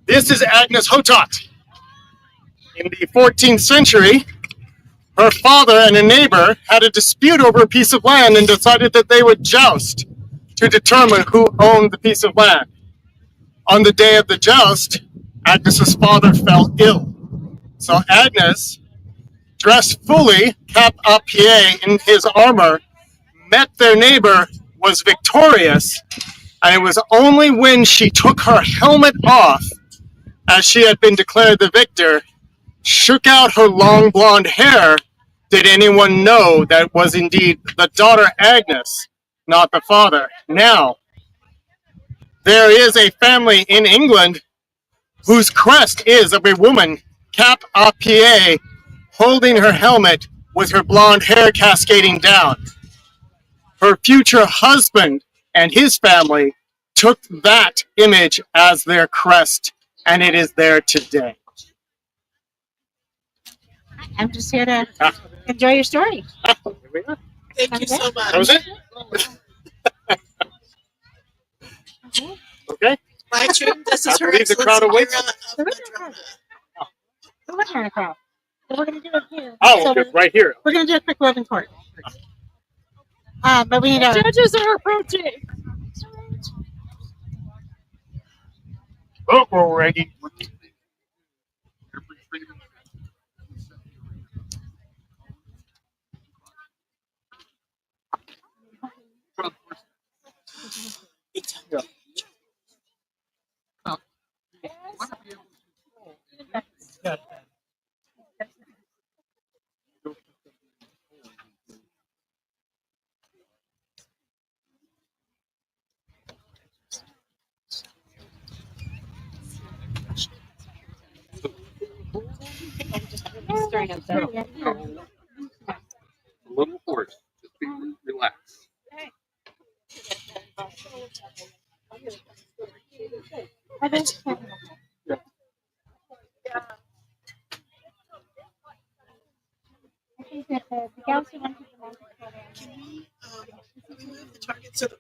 This is Agnes Hotot. In the 14th century, her father and a neighbor had a dispute over a piece of land and decided that they would joust to determine who owned the piece of land. On the day of the joust, Agnes's father fell ill. So Agnes, dressed fully, cap a pied in his armor, met their neighbor, was victorious, and it was only when she took her helmet off, as she had been declared the victor, shook out her long blonde hair, did anyone know that it was indeed the daughter Agnes, not the father. Now, there is a family in England whose crest is of a woman, cap a pied, holding her helmet with her blonde hair cascading down. Her future husband and his family took that image as their crest, and it is there today. I'm just here to enjoy your story. Thank you so much. That was it? Okay. My dream, this is I her believe the crowd Excellency awaits. Mira of the drama. We're looking at a crowd. So we're going to do it here. Oh, So okay, right here. we're going to do a quick roving court. But we need a... Judges are approaching. Oh, Reggie. A little force. Just be relaxed. Can we move the target so that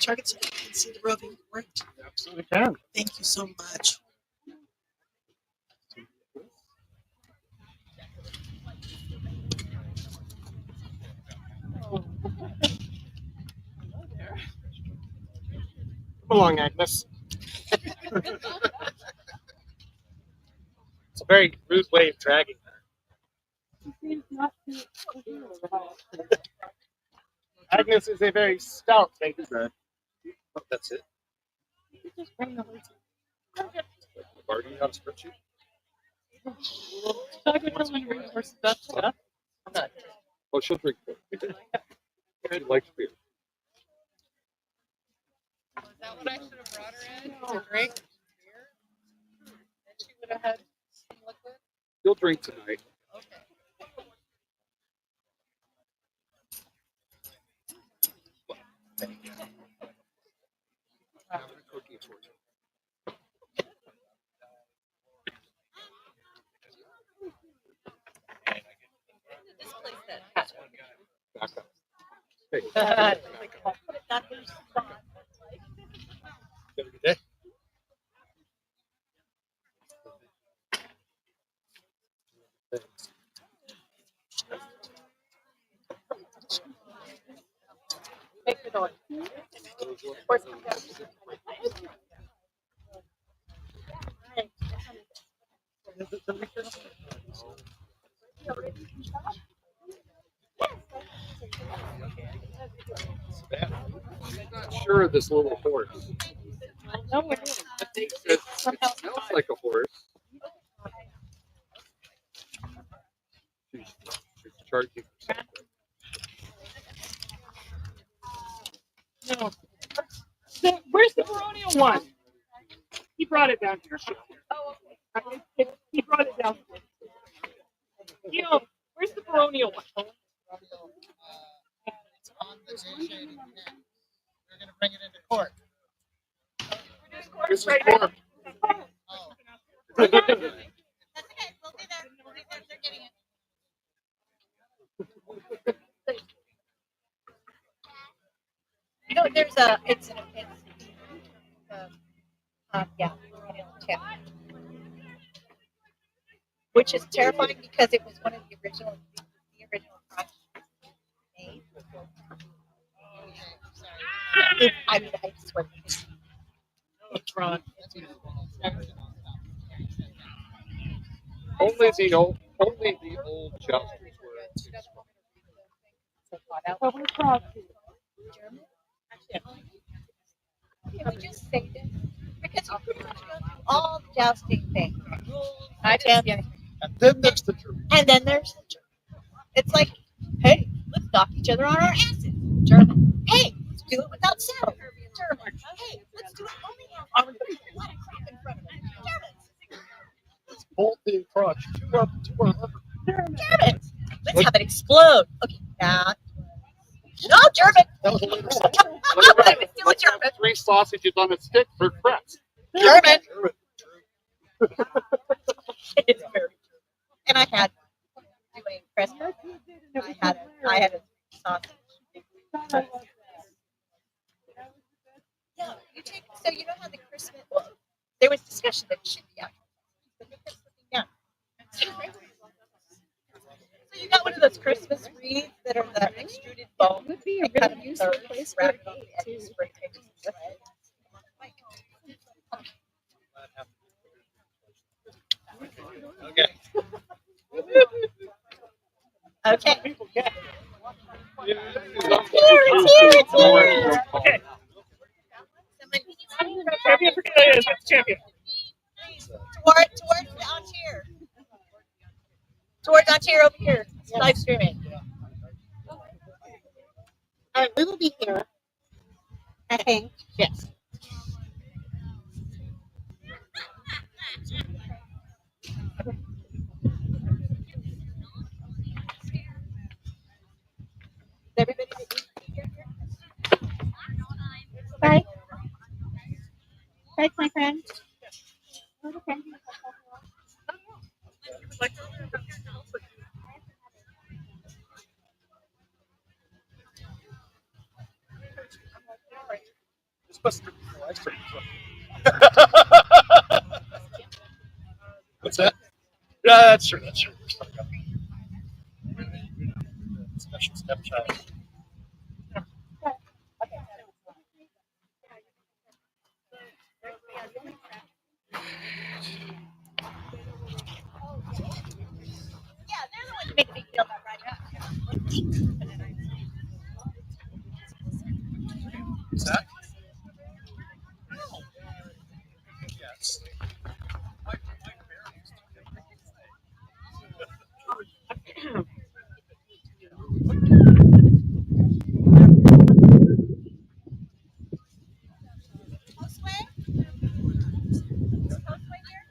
target so you can see the roving? Great. Absolutely can. Thank you so much. Come along, Agnes. It's a very rude way of dragging her. Agnes is a very stout lady. Oh, that's it. Barony on spreadsheet. Oh, she'll drink beer. She likes beer. Is that what I should have brought her in? To drink beer? And she would have had some liquid? She'll drink tonight. Okay. I'm a cookie for you. Back up. Hey, have a good day. Thanks. Make the noise. I'm not sure of this little horse. No, it is. It smells like a horse. She's charging for something. No. Where's the baronial one? He brought it down here. He brought it down. You know, where's the baronial one? It's on the negotiating end. We're going to bring it into court. This is for Oh. That's okay. We'll be there. We'll be there. They're getting it. You know, there's a, it's yeah, which is terrifying because it was one of the original projects made. I mean, I swear. Only the old jousters were. Can we just say this? Because you pretty much go through all the jousting things. Rules, I didn't and And then there's the truth. then there's the German. It's like, hey, let's knock each other on our asses. German. Hey, let's do it without sound. German. Hey, let's do it only on a lot of crap in front of it. Germans. Let's bolt the crotch. Two up, two are Germans. Let's have it explode. Okay, now. No, German. That was a later Let's do it, German. 3 sausages on a stick for crepes. German. It's very true. And I had doing Christmas. I had a sausage. Yeah, you take. So you know how the Christmas. Well, there was discussion that it should be out. But you put something down. So you got one of those Christmas wreaths that are the extruded foam. Would be a and cut really it useful thirds, place wrap for it on the it edges, too. spray paint it. Okay. Okay. Okay. Somebody- Champion for Kalia is champion. Towards the Antier. Towards Antier over here. Live streaming. We will be here. I think. Yes. Everybody that needs to be here. Bye. Bye, my friend. Okay. What's that? Yeah, that's true. That's true. Special stepchild. Yeah, they're the ones that make a big deal about right now. What's that? Yes. Josue? Josue here?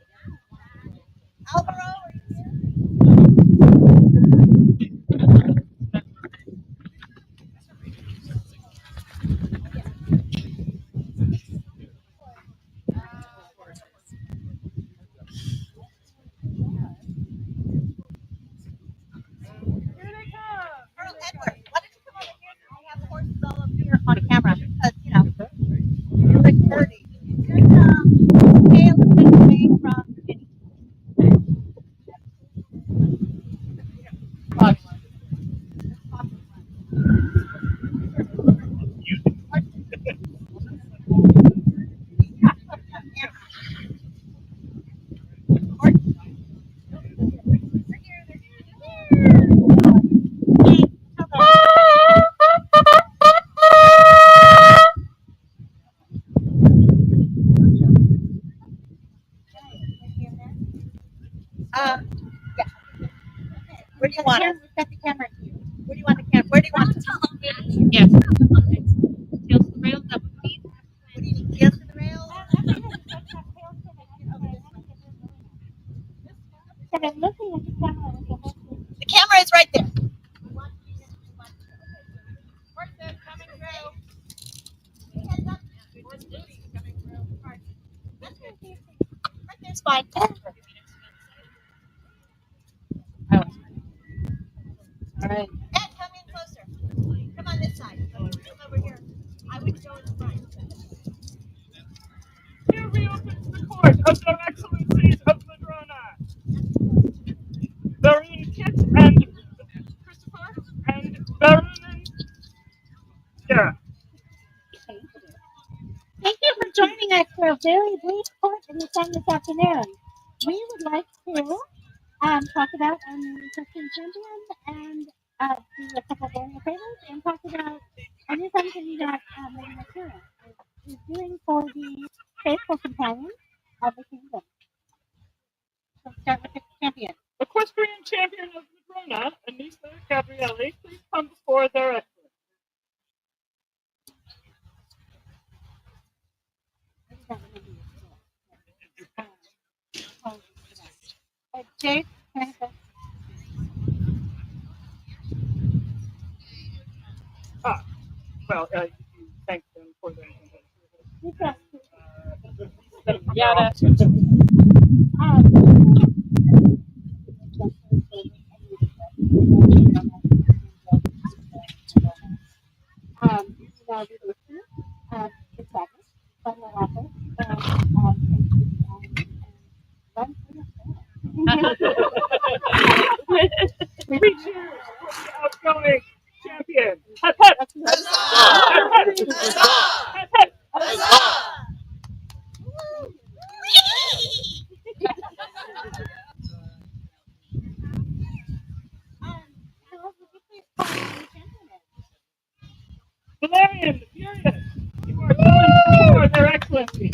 Alvaro, are you here? Earl Edward, why don't you come over here? We have horses all over here on camera because, you know, you look dirty. Here's Dale has been away from Vinny. Yeah. Where do you want it? Set the camera here. Where do you want the camera? Where do you want it? Yes. What do you need? Tails to the rail? The camera is right there. Right there's fine. All right. Ed, come in closer. Come on this side. Come over here. I would go in front. Here reopens the court of their excellencies of Madrona. Baron Kit and Christopher and Baron. Yeah. Thank you for joining us for a very brief court in the sun this afternoon. We would like to talk about our new Equestrian champion and do a couple of annual favors and talk about a new something that Lady Natura is doing for the faithful companions of the kingdom. So start with the champion. Equestrian champion of Madrona, Anissa Gabrielli, please come before their excellence. Jade, can I have that? Well, you thank them for their Yada. Three cheers for the outgoing champion. Hep hep. Hep hep. Hep hep. Valerian, Furious, you are going before their excellency.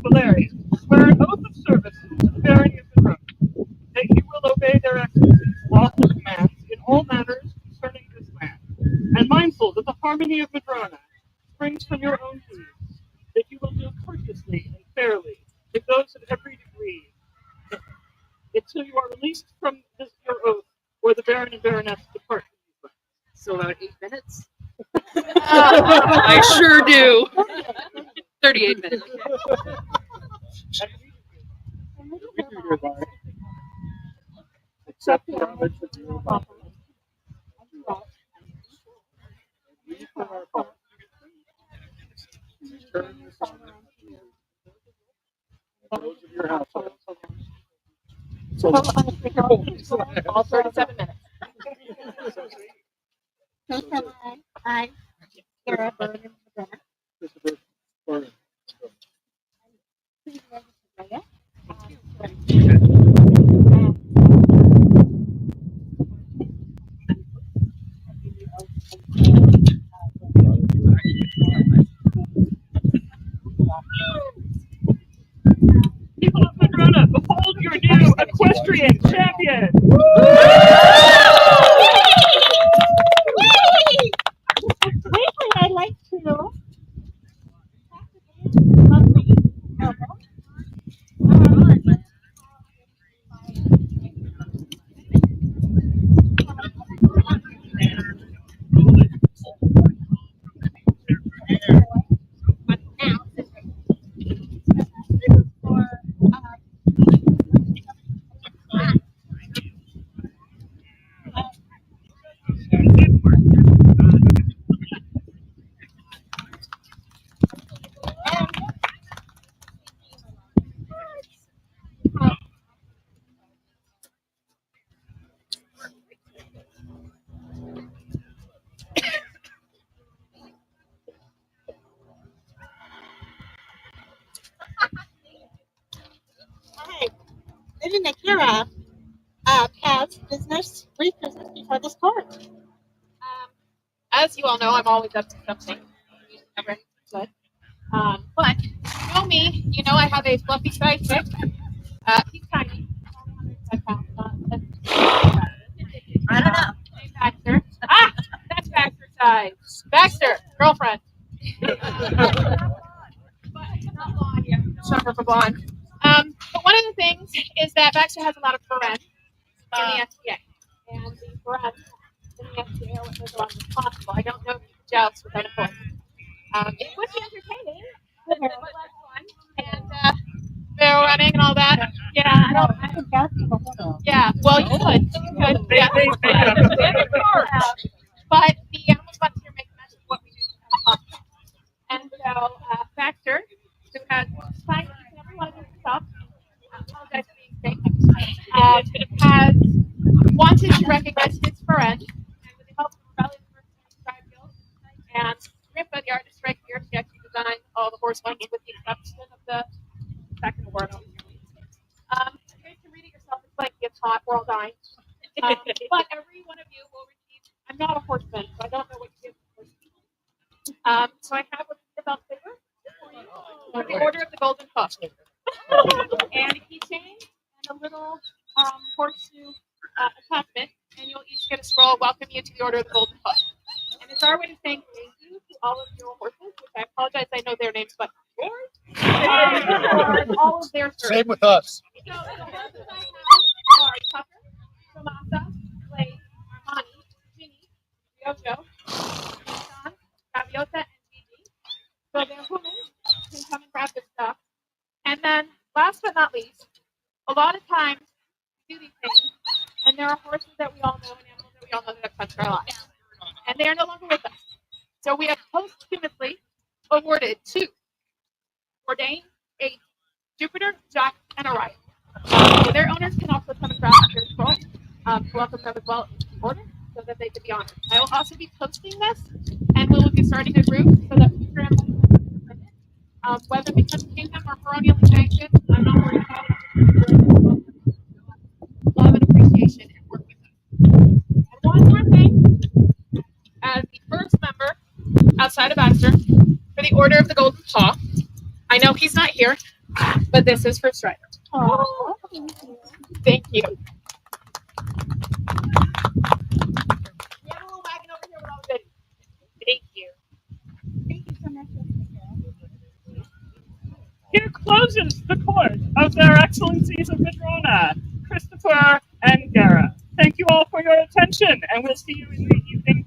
Valerian, swear an oath of service to the Barony of Monroe, that you will obey their excellencies' lawful commands in all matters concerning this land, and mindful that the Barony of Madrona springs from your own deeds, that you will deal courteously and fairly with those of every degree, until you are released from your oath, or the Baron and Baroness depart from these lands. So about 8 minutes? I sure do. 38 minutes. Accept the homage of your father. We from our father. Return your son those of your household. So, All 37 minutes. I, Sarah Burnham, Christopher Barony. please register. People of Madrona, behold your new equestrian champion! Briefly, I'd like to lovely noble. Hi, Lady Nakira has brief business before this court. As you all know, I'm always up to something. Never good. But you know me, you know I have a fluffy sidekick. He's tiny. I don't know. Hey, Baxter. Ah, that's Baxter's size. Baxter, girlfriend. But not blonde yet. Summer for blonde. But one of the things is that Baxter has a lot of friends in the FTA. And the friends in the FTA are what goes along as possible. I don't know if you can joust without a horse. It would be entertaining. It would be fun. And barrel running and all that. Yeah, I don't. I can vouch for the horse. Yeah, well, you could. You could. Yeah. But the animal spots here make a mess of what we do to have fun. And so, Baxter, who has signed each and every one of these stuff, I apologize for being fake, has wanted to recognize his friend, and with the help of Rebellion Tribe Guild and Rippa, the artist right here, she actually designed all the horse ones with the exception of the second word. You guys can read it yourself. It's like it's hot. We're all dying. But every one of you will receive. I'm not a horseman, so I don't know what you give horsemen. So I have what's the belt favor for you for the Order of the Golden Hoof, and a keychain and a little horseshoe attachment, and you'll each get a scroll welcome you to the Order of the Golden Hoof. And it's our way to saying thank you to all of your horses, which I apologize I know their names, but yours for all of their service. Same with us. So the horses I have are Tucker, Tomasa, Blade, Armani, Ginny, Ryojo, Sean, Gaviota, and Gigi. So they're women who come and grab this stuff. And then, last but not least, a lot of times we do these things, and there are horses that we all know and animals that we all know that have touched our lives. And they are no longer with us. So we have posthumously awarded 2 Ordain, 8 Jupiter, Jack, and Orion. So their owners can also come and grab their scroll to welcome them as well in the order so that they can be honored. I will also be posting this, and we will be starting a group so that future animals whether because kingdom or colonially sanctioned, I'm not worried about it. Love and appreciation and work with them. And one more thing, as the first member outside of Baxter for the Order of the Golden Paw, I know he's not here, but this is for Strider. Oh, Thank you. We have a little wagon over here with all the goodies. Thank you. closes the court of their Excellencies of Madrona, Christopher and Gara. Thank you all for your attention, and we'll see you in the evening